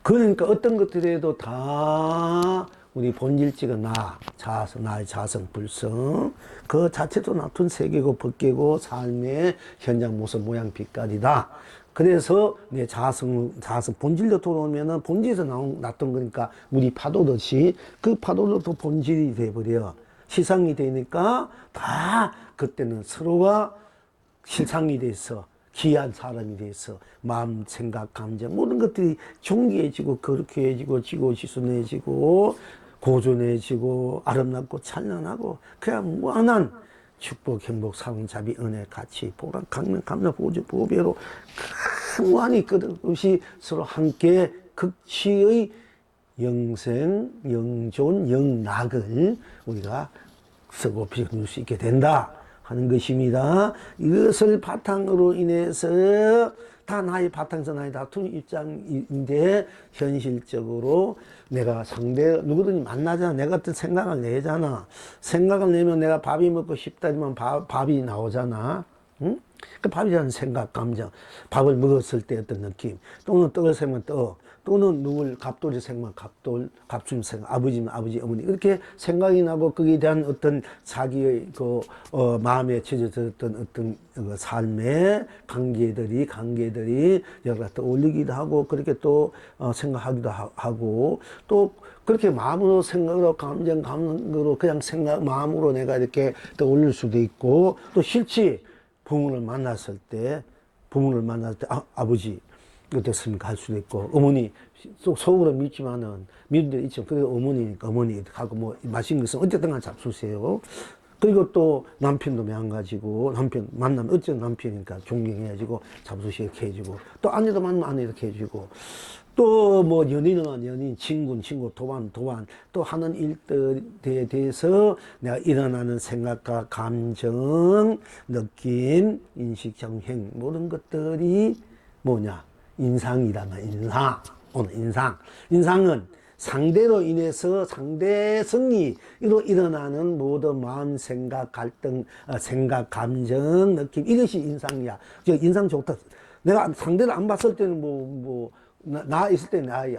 그러니까 어떤 것들에도 다 우리 본질지가 나의 자성, 불성, 그 자체도 나쁜 세계고 법계고 삶의 현장 모습, 모양, 빛깔이다. 그래서 내 자성, 본질로 돌아오면은 본질에서 났던 거니까 우리 파도듯이 그 파도도 또 본질이 돼버려. 시상이 되니까 다 그때는 서로가 실상이 돼서 귀한 사람이 돼서 마음, 생각, 감정 모든 것들이 존귀해지고 거룩해지고 지고지순해지고 고존해지고 아름답고 찬란하고 그냥 무한한 축복, 행복, 사랑, 자비, 은혜, 가치, 보람, 강명, 감명, 보조, 보배로 무한히 끝없이 서로 함께 극치의 영생, 영존, 영락을 우리가 쓰고 빌어줄 수 있게 된다 하는 것입니다. 이것을 바탕으로 인해서 다 나의 바탕에서 나의 다투는 입장인데 현실적으로 내가 상대 누구든지 만나잖아. 내가 어떤 생각을 내잖아. 생각을 내면 내가 밥이 먹고 싶다지만 밥이 나오잖아. 응? 그 밥이라는 생각, 감정. 밥을 먹었을 때 어떤 느낌. 또는 떡을 생면 떡. 또는 누굴 갑돌이 생면 갑순 생각. 아버지면 아버지, 어머니. 이렇게 생각이 나고 거기에 대한 어떤 자기의 마음에 젖어들었던 어떤 삶의 관계들이 여러 가지 떠올리기도 하고 그렇게 또 생각하기도 하고 또 그렇게 마음으로 생각으로 감정으로 그냥 마음으로 내가 이렇게 떠올릴 수도 있고 또 실치 부모를 만났을 때 아버지 어떻습니까 할 수도 있고 어머니 속으로 믿지만은 믿는 데 있죠. 그래도 어머니니까 어머니 하고 뭐 맛있는 것은 어쨌든 간 잡수세요. 그리고 또 남편도 마찬가지고 남편 만나면 어쨌든 남편이니까 존경해야지고 잡수시 이렇게 해주고 또 아내도 만나면 아내 이렇게 해주고 또 뭐 연인은 연인, 친구, 도반 또 하는 일들에 대해서 내가 일어나는 생각과 감정, 느낌, 인식, 정행 모든 것들이 뭐냐 인상이라는 오늘 인상은 상대로 인해서 상대성이로 일어나는 모든 마음, 생각, 갈등, 생각, 감정, 느낌 이것이 인상이야. 인상 좋다. 내가 상대를 안 봤을 때는 나 있을 때 나의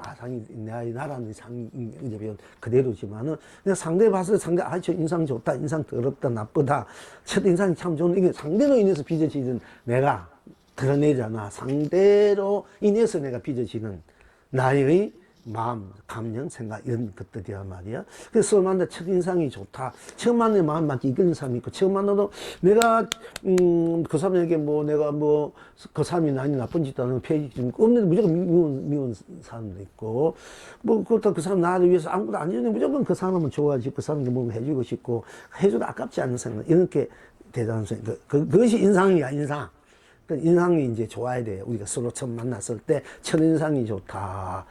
나라는 상이 이제 그대로지만은 내가 상대 봤을 때 저 인상 좋다, 인상 더럽다, 나쁘다, 첫 인상이 참 좋은데 이게 상대로 인해서 빚어지는 내가 드러내잖아. 상대로 인해서 내가 빚어지는 나의 마음, 감정, 생각 이런 것들이란 말이야. 그래서 서로 만나 첫인상이 좋다. 처음 만나면 마음 맞게 이끄는 사람이 있고 처음 만나도 내가 그 사람에게 내가 그 사람이 나한테 나쁜 짓도 안 하고 폐지 좀 없는데 무조건 미운 사람도 있고 그렇다고 그 사람 나를 위해서 아무것도 안 해주는데 무조건 그 사람은 좋아지고 그 사람에게 뭔가 해주고 싶고 해줘도 아깝지 않은 생각 이렇게 대단한 생각 그것이 인상이야. 인상이 이제 좋아야 돼요. 우리가 서로 처음 만났을 때 첫인상이 좋다.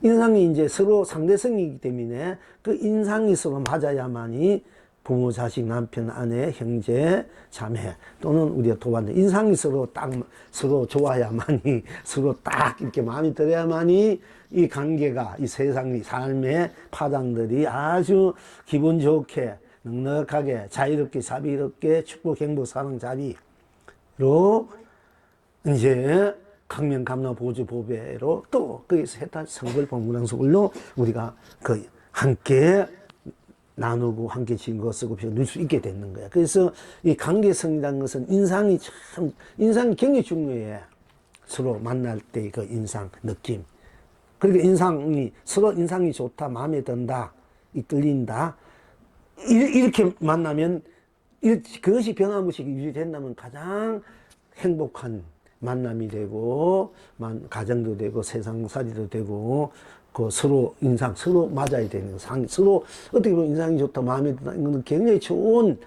인상이 이제 서로 상대성이기 때문에 그 인상이 서로 맞아야만이 부모, 자식, 남편, 아내, 형제, 자매 또는 우리가 도반들 인상이 서로 좋아야만이 서로 딱 이렇게 마음이 들어야만이 이 관계가 이 세상의 삶의 파장들이 아주 기분 좋게 넉넉하게 자유롭게 자비롭게 축복, 행복, 사랑, 자비로 이제 강명, 감로, 보조, 보배로 또 거기서 해탈 성불, 본문왕소불로 우리가 함께 나누고 함께 증거 쓰고 누릴 수 있게 되는 거야. 그래서 이 관계성이라는 것은 인상이 굉장히 중요해. 서로 만날 때 그 인상, 느낌. 그러니까 서로 인상이 좋다, 마음에 든다, 끌린다. 이렇게 만나면 그것이 변함없이 유지된다면 가장 행복한 만남이 되고 가정도 되고 세상살이도 되고 서로 서로 맞아야 되는 거 서로 어떻게 보면 인상이 좋다 마음에 든다 이거는 굉장히 좋은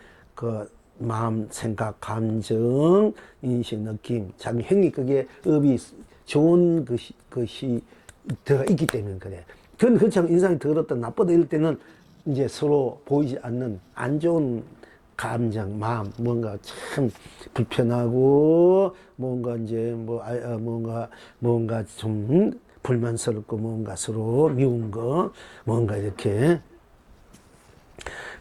마음 생각 감정 인식 느낌 자기 행위 그게 업이 좋은 것이 들어가 있기 때문에 그래. 그건 그렇지 않고 인상이 더럽다 나쁘다 이럴 때는 이제 서로 보이지 않는 안 좋은 감정, 마음, 뭔가 참 불편하고, 뭔가 이제 뭔가 좀 불만스럽고, 뭔가 서로 미운 거, 뭔가 이렇게.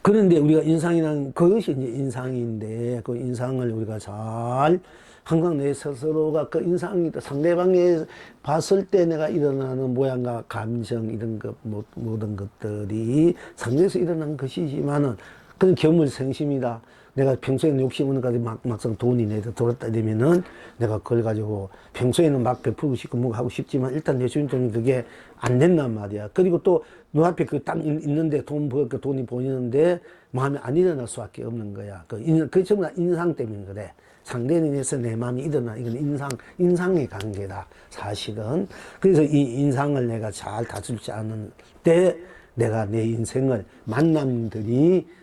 그런데 우리가 인상이라는 그것이 이제 인상인데, 그 인상을 우리가 잘, 항상 내 스스로가 그 인상이 상대방에 봤을 때 내가 일어나는 모양과 감정, 이런 것, 모든 것들이 상대에서 일어난 것이지만은, 그건 견물생심이다. 내가 평소에는 욕심 없는 가지 막상 돈이 내가 들었다 되면은 내가 그걸 가지고 평소에는 막 베풀고 싶고 뭐 하고 싶지만 일단 내 주인공이 그게 안 된단 말이야. 그리고 또 눈앞에 그 딱 있는데 그 돈이 보이는데 마음이 안 일어날 수밖에 없는 거야. 그 전부 다 인상 때문에 그래. 상대에 대해서 내 마음이 일어나. 이건 인상의 관계다. 사실은. 그래서 이 인상을 내가 잘 다룰지 않을 때 내가 내 인생을 만남들이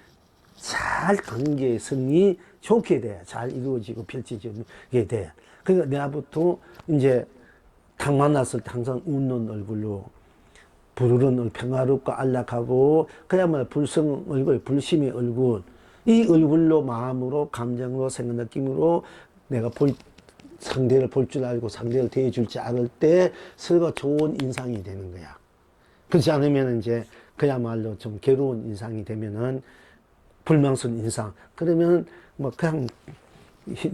잘 관계성이 좋게 돼. 잘 이루어지고 펼쳐지게 돼. 그러니까 내가 보통 이제 딱 만났을 때 항상 웃는 얼굴로 부르는 얼굴, 평화롭고 안락하고 그야말로 불성 얼굴, 불심의 얼굴, 이 얼굴로 마음으로 감정으로 생각 느낌으로 내가 상대를 볼 줄 알고 상대를 대해줄 줄 알을 때 서로가 좋은 인상이 되는 거야. 그렇지 않으면 이제 그야말로 좀 괴로운 인상이 되면은 불명스러운 인상. 그러면 뭐 그냥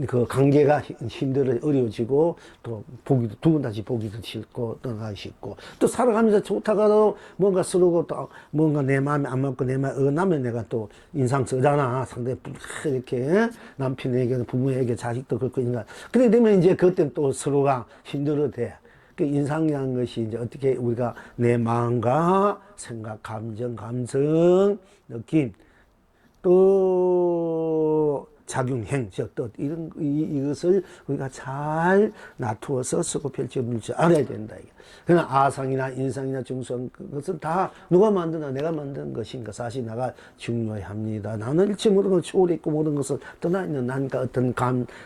그 관계가 힘들어 어려워지고 또 보기도 두 번 다시 보기도 싫고 떠나기 싫고 또 살아가면서 좋다가도 뭔가 서로고 또 뭔가 내 마음에 안 맞고 내 마음에 어긋나면 내가 또 인상 쓰잖아. 상대 이렇게 남편에게 부모에게 자식도 그렇고 인간. 그래 되면 이제 그때는 또 서로가 힘들어 돼. 그 인상이라는 것이 이제 어떻게 우리가 내 마음과 생각, 감정, 감성, 느낌 또 작용행, 또 이것을 우리가 잘 놔두어서 쓰고 펼쳐볼 줄 알아야 된다. 그러나 아상이나 인상이나 중성 그것은 다 누가 만드나 내가 만든 것인가 사실 내가 중요합니다. 나는 일체 모든 걸 초월했고 모든 것을 떠나 있는 난과 어떤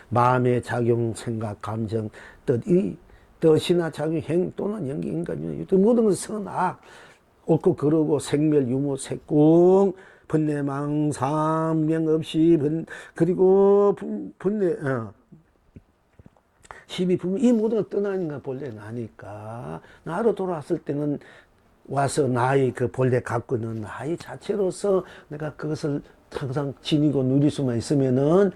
마음의 작용, 생각, 감정, 뜻이나 작용행 또는 연기, 인간, 모든 것은 선악, 옳고 그르고 생멸, 유무, 색궁 번뇌망, 상명 없이, 그리고 시비, 분명, 이 모든 걸 떠나니까 본래 나니까. 나로 돌아왔을 때는 와서 나의 그 본래 갖고 있는 나의 자체로서 내가 그것을 항상 지니고 누릴 수만 있으면은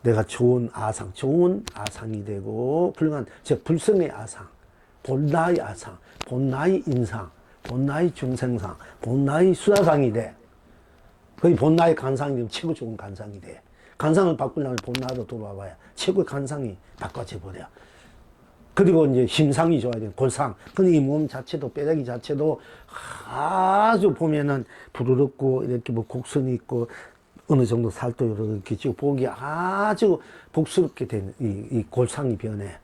내가 좋은 아상이 되고, 불성의 아상, 본나의 아상, 본나의 인상, 본나의 중생상, 본나의 수다상이 돼. 거의 본나의 간상이 되면 최고 좋은 간상이 돼. 간상을 바꾸려면 본나로 돌아와야 최고의 간상이 바꿔져 버려. 그리고 이제 심상이 좋아야 돼. 골상. 근데 이 몸 자체도, 뼈다귀 자체도 아주 보면은 부드럽고 이렇게 뭐 곡선이 있고 어느 정도 살도 이렇게 찌고 보기 아주 복스럽게 된 이 골상이 변해.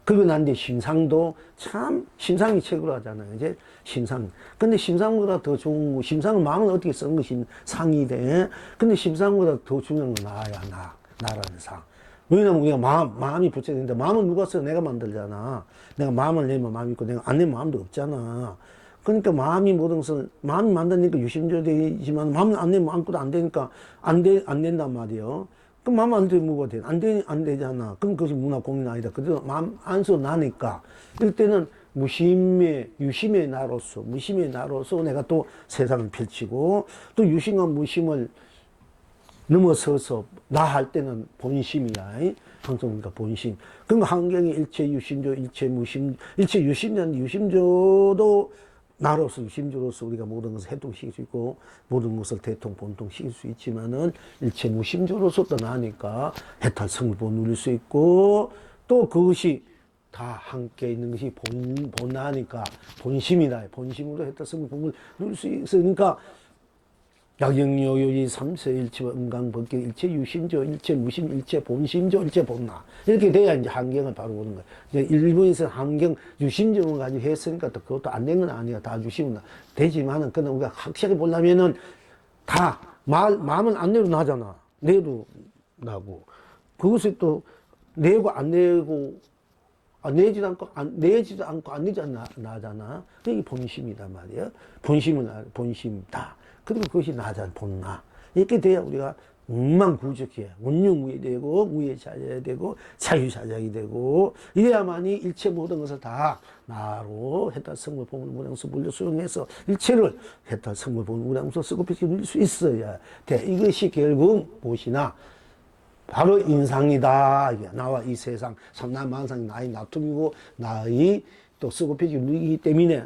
그리고 난 뒤에 심상도 참, 심상이 최고로 하잖아요. 이제 심상. 근데 심상보다 더 좋은 거, 심상은 마음을 어떻게 쓰는 것이 상이 돼. 근데 심상보다 더 중요한 건 나라는 상. 왜냐면 우리가 마음이 붙여있는데 마음은 누가 써? 내가 만들잖아. 내가 마음을 내면 마음이 있고 내가 안 내면 마음도 없잖아. 그러니까 마음이 모든 것을, 마음이 만드니까 유심조되지만 마음을 안 내면 아무것도 안 되니까 안 된단 말이에요. 그럼 마음 안 되면 뭐가 돼? 안 되잖아. 그럼 그것이 문화 공인 아니다. 그래도 마음 안서 나니까. 이럴 때는 유심의 나로서 내가 또 세상을 펼치고, 또 유심과 무심을 넘어서서 나 할 때는 본심이야. 항상 우리가 본심. 그럼 환경이 일체 유심조, 일체 무심, 일체 유심조도 나로서 유심조로서 우리가 모든 것을 해독시킬 수 있고 모든 것을 대통 본통시킬 수 있지만은 일체 무심조로서 떠나니까 해탈성불 누릴 수 있고 또 그것이 다 함께 있는 것이 본나니까 본심이다. 본심으로 해탈성불 누릴 수 있으니까 약영요요이 삼세일체 음강법계 일체 유심조 일체 무심 일체 본심조 일체 본나 이렇게 돼야 이제 환경을 바로 보는 거야. 이제 일본에서 환경 유심조만 가지고 했으니까 또 그것도 안 된 건 아니야. 다 유심은 되지만은 그냥 우리가 확실하게 보려면은 다 마음은 안 내도 나잖아. 내도 나고 그것이 또 내고 안 내고 내지도 않고 안 내지 않나 나잖아. 이게 본심이단 말이야. 본심은 본심이다. 그리고 그것이 나자 본나. 이렇게 돼야 우리가 엉망구적해. 원흉무예되고 무예자자야 되고 자유자작이 되고 이래야만이 일체 모든 것을 다 나로 해탈성물 보물무량수 물려 수용해서 일체를 해탈성물 보물무량수 쓰고 비춰줄 수 있어야 돼. 이것이 결국 무엇이나 바로 인상이다. 이게 나와 이 세상 삼라만상이 나의 나툼이고 나의 또 쓰고 비춰주기 때문에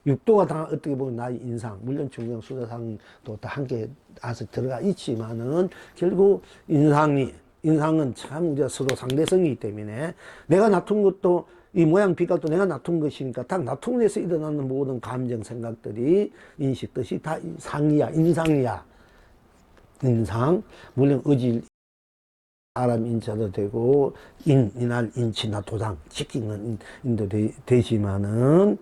육도가 다 어떻게 보면 나의 인상, 물론 중경 수자상도 다 함께 안에 들어가 있지만은 결국 인상은 참 우리가 서로 상대성이기 때문에 내가 놔둔 것도 이 모양 빛깔도 내가 놔둔 것이니까 딱 놔둔 데서 일어나는 모든 감정, 생각들이 인식, 뜻이 다 상이야, 인상이야. 인상, 물론 의질, 사람 인자도 되고, 인할 인치나 도당, 지키는 인도 되지만은,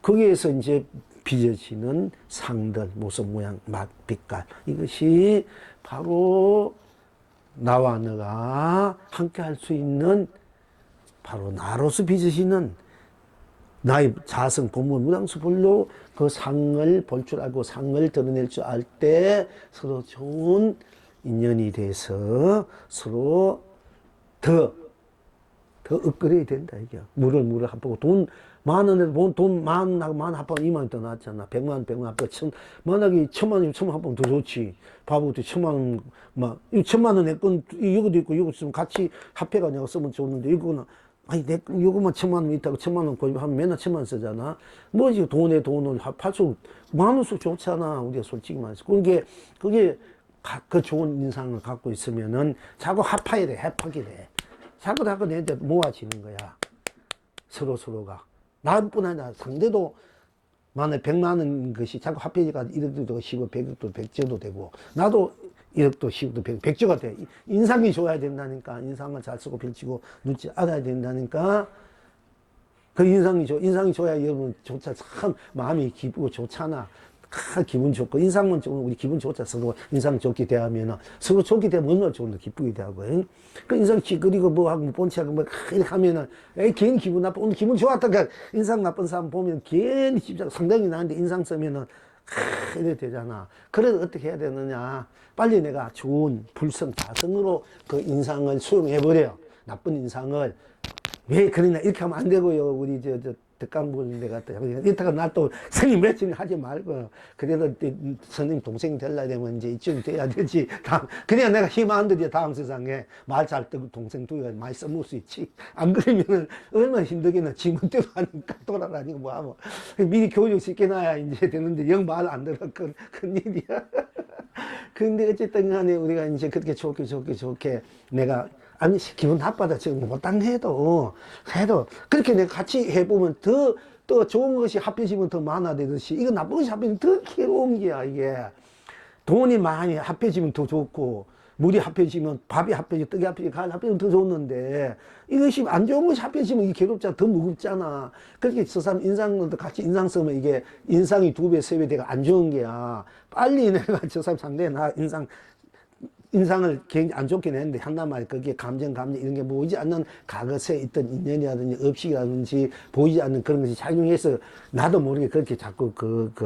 거기에서 이제 빚어지는 상들, 모습, 모양, 맛, 빛깔. 이것이 바로 나와 너가 함께 할 수 있는 바로 나로서 빚으시는 나의 자성, 본문, 무당수 볼로 그 상을 볼 줄 알고 상을 드러낼 줄 알 때 서로 좋은 인연이 돼서 서로 더 업그레이드 된다, 이게. 물을 합하고 돈 많은데 돈 많하고 만 합하면 2만원 더 낫잖아. 100만 합하고 만약에 1000만원, 1000만 합하면 더 좋지. 바보도 1000만원, 막, 이 1000만원 내 건, 이거도 있고, 이거 있으면 같이 합해가 내가 쓰면 좋은데, 이거는, 아니, 요거만 1000만원 있다고 1000만원 고집하면 맨날 1000만원 쓰잖아. 뭐지, 돈을 합할수록 많을수록 좋잖아. 우리가 솔직히 말해서. 그게 그 좋은 인상을 갖고 있으면은 자꾸 합하게 돼, 합하게 돼. 자꾸 내한테 모아지는 거야. 서로가. 나뿐 아니라 상대도 만약에 100만원 것이 자꾸 합해지니까 1억도 되고 10억, 100억도 100조도 되고 나도 1억도 10억도 100조가 돼. 인상이 좋아야 된다니까. 인상을 잘 쓰고 펼치고 눈치 알아야 된다니까. 그 인상이 좋아야 여러분 조차 참 마음이 기쁘고 좋잖아. 기분 좋고, 인상만 좋으면 우리 기분 좋자. 서로 인상 좋게 대하면, 서로 좋게 되면 얼마나 좋은데, 기쁘게 대하고. 그 인상 그리고 뭐하고, 본치하고, 이렇게 하면은, 괜히 기분 나빠. 오늘 기분 좋았다. 그러니까 인상 나쁜 사람 보면 괜히 집착, 상당히 나는데 인상 쓰면은, 이렇게 되잖아. 그래서 어떻게 해야 되느냐. 빨리 내가 좋은 불성, 자성으로 그 인상을 수용해버려. 나쁜 인상을. 왜 그러냐. 이렇게 하면 안 되고요. 우리 덕강부를 내가 이따가 나 또 스님 매칭 하지 말고 그래도 스님 동생이 되려 되면 이제 이쯤 돼야 되지. 그냥 내가 힘 안 들여 다음 세상에 말 잘 듣고 동생 두기가 많이 써먹을 수 있지. 안 그러면은 얼마나 힘들겠나. 지문대로 하니까 돌아다니고 뭐 하고 미리 교육 시켜놔야 이제 되는데 영 말 안 들어. 큰 일이야. 근데 어쨌든 간에 우리가 이제 그렇게 좋게 내가 아니 기분 나빠다 지금 못당해도 그렇게 내가 같이 해보면 더 좋은 것이 합해지면 더 많아지듯이 이거 나쁜 것이 합해지면 더 괴로운 게야. 이게 돈이 많이 합해지면 더 좋고 물이 합해지면 밥이 합해지고 떡이 합해지고 간이 합해지면 더 좋는데 이것이 안 좋은 것이 합해지면 이게 괴롭잖아. 더 무겁잖아. 그렇게 저 사람 인상도 같이 인상 쓰면 이게 인상이 2배 3배 되고 안 좋은 게야. 빨리 내가 저 사람 상대에 나 인상을 굉장히 안 좋게 내는데 한단 말이야. 거기에 감정 이런 게 보이지 않는 과거에 있던 인연이라든지 업식이라든지 보이지 않는 그런 것이 작용해서 나도 모르게 그렇게 자꾸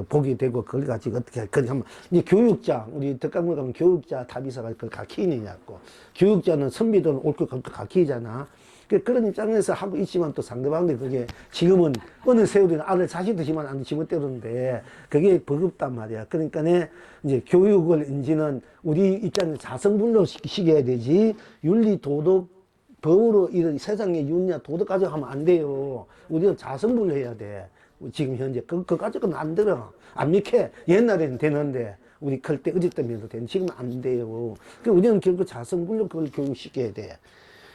보게 되고 그걸 가지고 어떻게 그렇게 하면 이제 교육자 우리 덕강물 가면 교육자 답이사가 그걸 가르치느냐고. 교육자는 선비들은 옳고 그렇게 가르치잖아. 그런 입장에서 하고 있지만 또 상대방들이 그게 지금은 어느 세월이나 아들 자식듯이만 안 지못대로인데 그게 버겁단 말이야. 그러니까 이제 교육을 이제는 우리 입장에서 자성불로 시켜야 되지 윤리 도덕 법으로 이런 세상의 윤리나 도덕 가지고 하면 안 돼요. 우리는 자성불로 해야 돼. 지금 현재 그거 가지고는 안 들어. 안 믿게. 옛날에는 되는데 우리 클 때 어릴 때면도 되는데 지금은 안 돼요. 그러니까 우리는 결국 자성불로 그걸 교육시켜야 돼.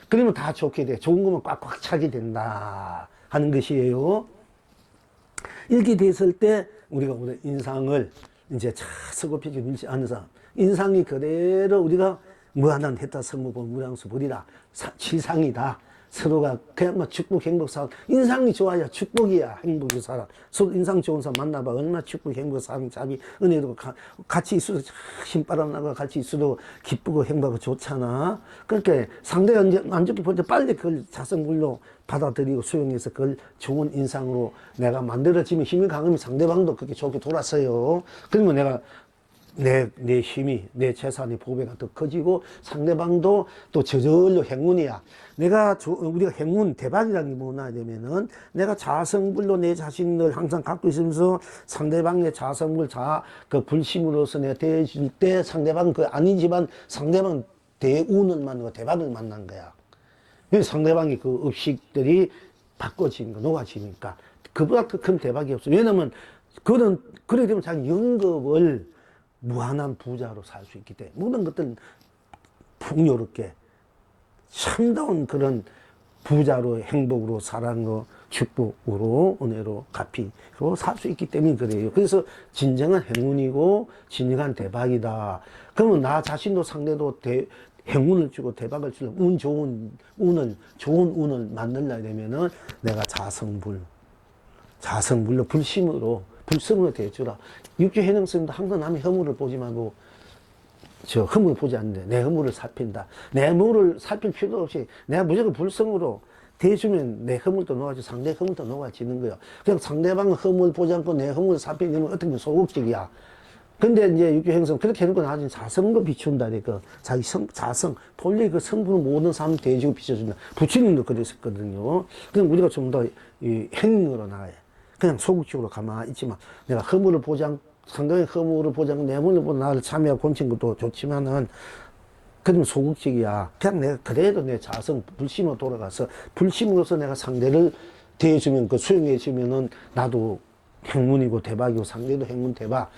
그러면 다 좋게 돼. 좋은 것만 꽉꽉 차게 된다 하는 것이에요. 이렇게 됐을 때 우리가 우리 인상을 이제 서급하게 밀지 않는 사람. 인상이 그대로 우리가 무한한 해타 성무본 무량수 보리라. 칠상이다. 서로가 그냥 막 축복, 행복 살아. 인상이 좋아야 축복이야, 행복이 살아. 서로 인상 좋은 사람 만나봐. 얼마나 축복, 행복 사는 자비, 은혜도 같이 있어도 힘바람 나고 같이 있어도 기쁘고 행복하고 좋잖아. 그러니까 상대가 이제 안 좋게 볼 때 빨리 그걸 자성불로 받아들이고 수용해서 그걸 좋은 인상으로 내가 만들어지면 힘이 강하면 상대방도 그렇게 좋게 돌았어요. 그러면 내가 내 힘이, 내 재산의 보배가 더 커지고 상대방도 또 저절로 행운이야. 우리가 행운, 대박이라는 게 뭐냐 되면은 내가 자성불로 내 자신을 항상 갖고 있으면서 상대방의 자성불, 그 불심으로서 내가 대해줄 때 상대방은 그 아니지만 상대방은 대운을 만나고 대박을 만난 거야. 상대방이 그 업식들이 바꿔지는 거, 녹아지니까. 그보다 더 큰 대박이 없어. 왜냐면 그래 되면 자기 영겁을 무한한 부자로 살 수 있기 때문에 모든 것들은 풍요롭게 참다운 그런 부자로 행복으로 사랑으로 거 축복으로 은혜로 가피로 살 수 있기 때문에 그래요. 그래서 진정한 행운이고 진정한 대박이다. 그러면 나 자신도 상대도 행운을 주고 대박을 주려면 좋은 운을 만들려야 되면은 내가 자성불로 불심으로 대해주라. 육주해능스님도 항상 남의 허물을 보지 말고 허물을 보지 않는데 내 허물을 살핀다. 내 허물을 살필 필요 없이 내가 무조건 불성으로 대해주면 내 허물도 녹아지고 상대 허물도 녹아지는 거야. 그냥 상대방 허물 보지 않고 내 허물을 살피면 어떻게 보면 소극적이야. 근데 이제 육주행성 그렇게 해놓고 나중에 자성도 비춘다니까. 자기 자성, 본래 그 성분을 모든 사람 대해주고 비춰준다. 부처님도 그랬었거든요. 그럼 우리가 좀 더 행으로 나가야 해. 그냥 소극적으로 가만히 있지만 내가 상대방의 허물을 보지 않고 내 허물을 보고 나를 참여하고 곤친 것도 좋지만은 그러면 소극적이야. 그냥 내가 그래도 내 자성, 불심으로 돌아가서 불심으로서 내가 상대를 대해주면 수용해주면은 나도 행운이고 대박이고 상대도 행운 대박.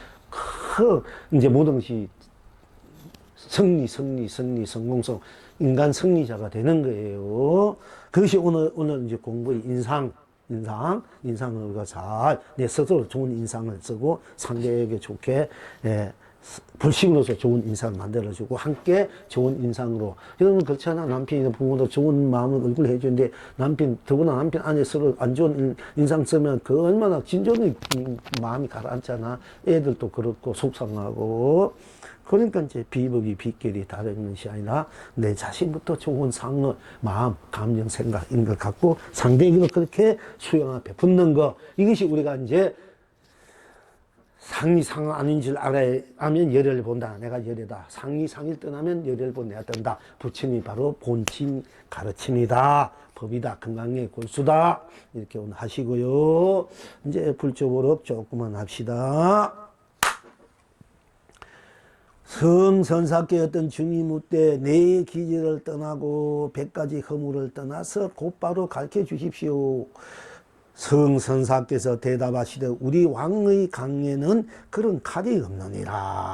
이제 모든 것이 성공성, 인간 승리자가 되는 거예요. 그것이 오늘 이제 공부의 인상을 우리가 내 스스로 좋은 인상을 쓰고 상대에게 좋게, 불심으로서 좋은 인상을 만들어주고 함께 좋은 인상으로. 여러분 그렇잖아. 남편이나 부모도 좋은 마음을 얼굴 해주는데 더구나 남편 안에 서로 안 좋은 인상 쓰면 그 얼마나 진정이 마음이 가라앉잖아. 애들도 그렇고 속상하고. 그러니까 이제 비법이 빗길이 다른 것이 아니라 내 자신부터 좋은 상어, 마음, 감정, 생각 이런 걸 갖고 상대에게도 그렇게 수용하고 베푸는 거. 이것이 우리가 이제 상이 상 아닌 줄 알면 열애를 본다. 내가 열애다. 상이 상일 떠나면 열애를 본 내가 뜬다. 부처님이 바로 본침 가르침이다. 법이다. 건강의 골수다. 이렇게 오늘 하시고요. 이제 불조보록 조금만 합시다. 성선사께였던 중이무 때 내 기질을 떠나고 100가지 허물을 떠나서 곧바로 가르쳐 주십시오. 성선사께서 대답하시되 우리 왕의 강에는 그런 칼이 없느니라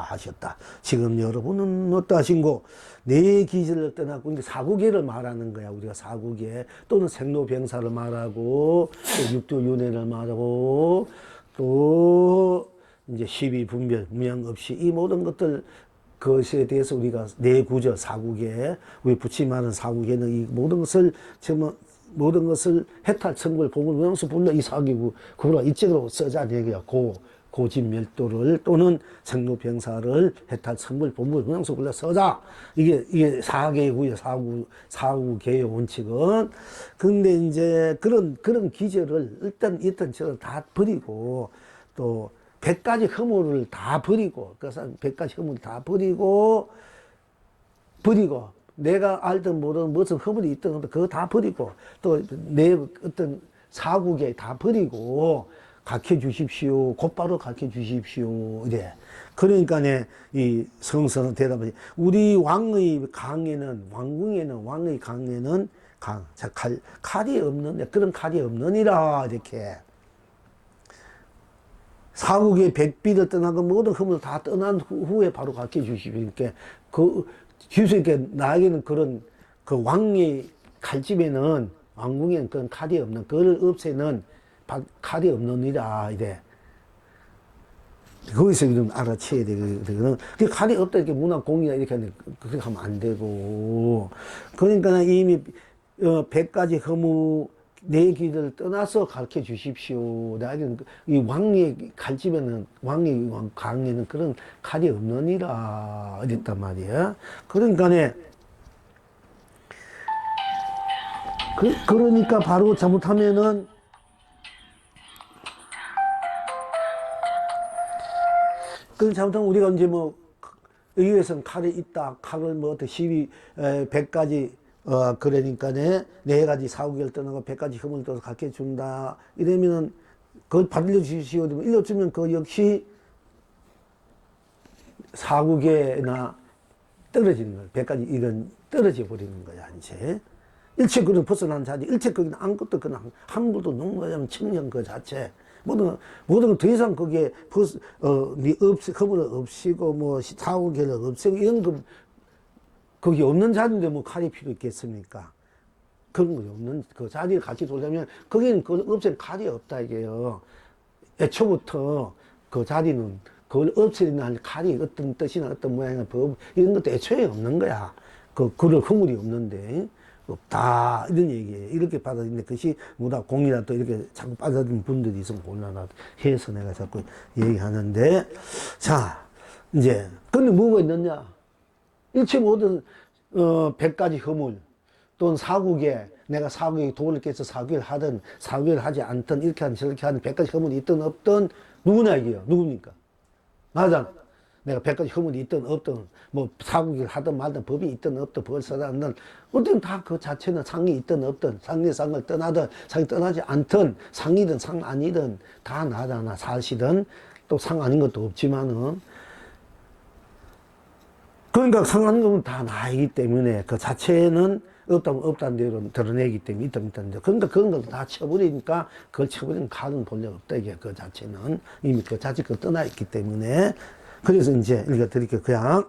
하셨다. 지금 여러분은 어떠하신고? 내 기질을 떠나고 이제 사구계를 말하는 거야. 우리가 사구계 또는 생로병사를 말하고 또 육도윤회를 말하고 또 이제 시비분별 무양 없이 이 모든 것에 대해서 우리가 내구저 사구계, 우리 부처님 말하는 사구계는 이 모든 것을 해탈 청불 보물 명수 불러 이 사기구 그거로 이쪽으로 써자는 얘기야. 고진멸도를 또는 생로병사를 해탈 청불 보물 명수 불러 써자. 이게 사계구의 사구계의 원칙은. 근데 이제 그런 기절을 일단 저를 다 버리고 또 100가지 허물을 다 버리고, 그래서 100가지 허물을 다 버리고, 내가 알든 모르든 무슨 허물이 있든 그거 다 버리고, 또 내 어떤 사국에 다 버리고, 가르쳐 주십시오. 곧바로 가르쳐 주십시오. 이래. 그러니까 이 성서는 대답하지. 우리 왕의 강에는 칼이 없는, 그런 칼이 없느니라, 이렇게. 사국의 백비를 떠나고 모든 허물을 다 떠난 후에 바로 가르쳐 주시니까 나에게는 그런 왕의 칼집에는 왕궁에는 그런 칼이 없는 그걸 없애는 칼이 없느니라 이래. 거기서 좀 알아채야 되거든. 그 칼이 없다 이렇게 문화 공이나 이렇게 하면 그렇게 하면 안 되고. 그러니까 이미 백가지 허무 내 길을 떠나서 가르쳐 주십시오. 나에게는 이 왕의 칼집에는 왕의 강에는 그런 칼이 없느니라 이랬단 말이야. 그러니까네 그러니까 바로 잘못하면은 잘못하면 우리가 이제 뭐 의회에서는 칼이 있다. 칼을 뭐 어떻게 100가지 그러니까네 4가지 사후계를 떠나고 100가지 흠을 떠서 가르쳐 준다. 이러면은 그걸 받들려 주시오. 일러주면 그 역시 사후계나 떨어지는 거야. 100가지 이런 떨어져 버리는 거야 이제. 일체 그런 벗어난 자리, 일체 거기는 아무것도 그냥 한물도 농가장 청년 그 자체. 모든 걸 더 이상 거기에 허물을 없이고 뭐 사후계를 없애고 이런 거 거기 없는 자리인데 뭐 칼이 필요 있겠습니까? 그런 거 없는 그 자리를 같이 돌려면 거기는 그 없앨 칼이 없다 이게요. 애초부터 그 자리는 그걸 없애는 칼이 어떤 뜻이나 어떤 모양이나 법 이런 것도 애초에 없는 거야. 그럴 허물이 없는데. 없다 이런 얘기예요. 이렇게 받아들이는데 그것이 뭐다 공이라 또 이렇게 자꾸 받아들이는 분들이 있으면 곤란하다 해서 내가 자꾸 얘기하는데, 자 이제 근데 뭐가 있느냐, 일체 모든 100가지 허물 또는 사국에 내가 사국에 도를 깨서 사국을 하든 사국을 하지 않든 이렇게 하든 저렇게 하든 100가지 허물이 있든 없든 누구냐 이게요. 누굽니까? 나잖아. 내가 100가지 허물이 있든 없든 뭐 사국을 하든 말든 법이 있든 없든 법을 써든 않든 어떤 다 그 자체는 상이 있든 없든 상을 떠나든 상이 떠나지 않든 상이든 상 아니든 다 나잖아. 사실은 또 상 아닌 것도 없지만은 그러니까 상 아닌 거는 다 나이기 때문에 그 자체는 없다면 없다는 대로 드러내기 때문에 있다면 있다는 대로 그러니까 그런 걸 다 쳐버리니까 그걸 쳐버리는 칼은 본래 없다 이게 그 자체는 이미 그 자체 그 떠나 있기 때문에. 그래서 이제 읽어드릴게요. 그냥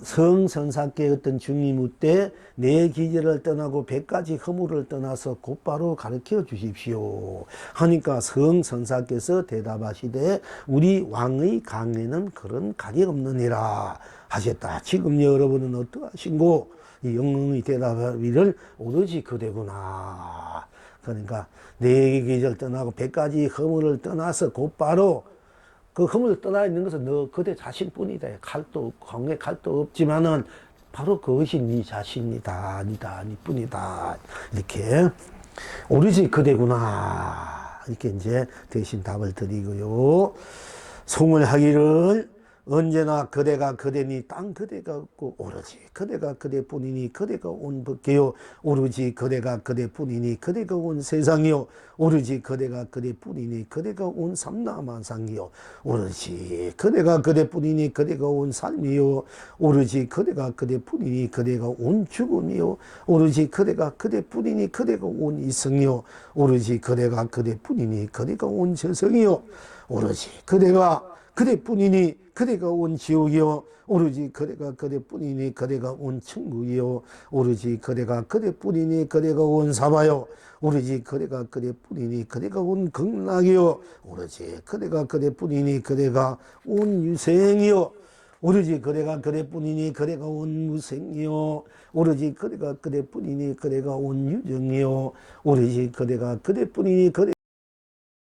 성선사께 어떤 중이 묻되 내 기제를 떠나고 100가지 허물을 떠나서 곧바로 가르쳐 주십시오 하니까 성선사께서 대답하시되 우리 왕의 강에는 그런 칼이 없느니라 하셨다. 지금 여러분은 어떠하신고? 이 영웅의 대답하기를 오로지 그대구나. 그러니까 내 기제를 떠나고 100가지 허물을 떠나서 곧바로 그 허물을 떠나 있는 것은 너 그대 자신뿐이다. 칼도 없고 광에 칼도 없지만은 바로 그것이 네 자신이다. 니다 니뿐이다. 이렇게 오로지 그대구나. 이렇게 이제 대신 답을 드리고요. 송을 하기를 언제나 그대가 그대니 땅 그대가 없고 오로지 그대가 그대뿐이니 그대가 온 법계요 오로지 그대가 그대뿐이니 그대가 온 세상이요 오로지 그대가 그대뿐이니 그대가 온 삼라만상이요 오로지 그대가 그대뿐이니 그대가 온 삶이요 오로지 그대가 그대뿐이니 그대가 온 죽음이요 오로지 그대가 그대뿐이니 그대가 온 이승이요 오로지 그대가 그대뿐이니 그대가 온 저승이요 오로지 그대가 그대뿐이니 그대가 온 지옥이요 오로지 그대가 그대뿐이니 그대가 온 천국이요 오로지 그대가 그대뿐이니 그대가 온 사바요 오로지 그대가 그대뿐이니 그대가 온 극락이요 오로지 그대가 그대뿐이니 그대가 온 유생이요 오로지 그대가 그대뿐이니 그대가 온 무생이요 오로지 그대가 그대뿐이니 그대가 온 유정이요 오로지 그대가 그대뿐이니 그대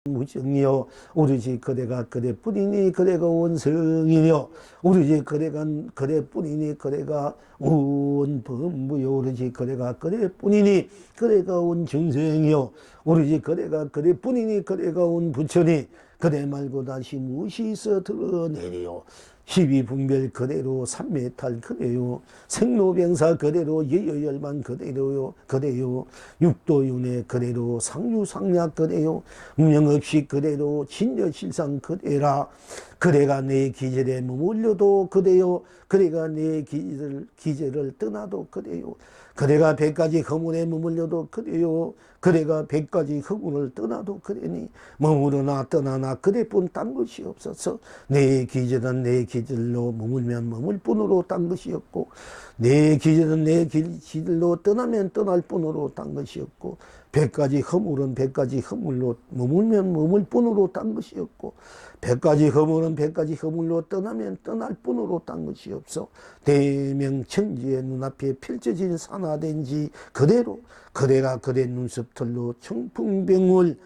무정이요 오로지 그대가 그대뿐이니 그대가 온 성이요 오로지 그대가 그대뿐이니 그대가 온 법무요 오로지 그대가 그대뿐이니 그대가 온 중생이요 오로지 그대가 그대뿐이니 그대가 온 부처니 그대 말고 다시 무엇이 있어 드러내리요 십이분별 그대로 삼매탈 그대요 생로병사 그대로 예여열만 그대요 육도윤회 그대로 상유상약 그대요 무명없이 그대로 진여실상 그대라 그대가 내 기절에 머물려도 그대요 그대가 내 기절을 떠나도 그대요 그대가 100가지 허물에 머물려도 그대요 그대가 100가지 허물을 떠나도 그대니 머무르나 떠나나 그대뿐 딴 것이 없어서 내 기절은 내 기질로 머물면 머물 뿐으로 딴 것이었고 내 기질은 내 기질로 떠나면 떠날 뿐으로 딴 것이었고 100가지 허물은 100가지 허물로 머물면 머물 뿐으로 딴 것이었고 100가지 허물은 100가지 허물로 떠나면 떠날 뿐으로 딴 것이 없어 대명천지의 눈앞에 펼쳐진 산화된지 그대로 그대가 그대 눈썹털로 청풍맹물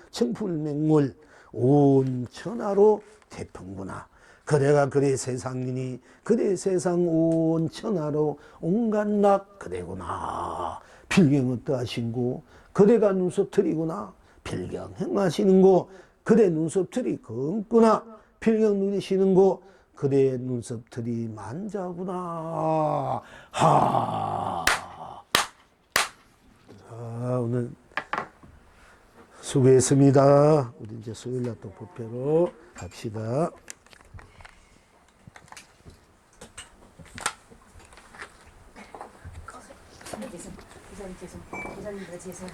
온 천하로 태풍구나. 그대가 그대 세상이니 그대 세상 온 천하로 온갖 낙 그대구나. 필경 어떠하신고 그대가 눈썹틀이구나. 필경 행하시는고 그대 눈썹틀이 검구나. 필경 누리시는고 그대 눈썹틀이 만자구나. 하. 자, 오늘 수고했습니다. 우리 이제 수요일날 또 법회로 갑시다. 기사님 죄송. 기사님들 죄송.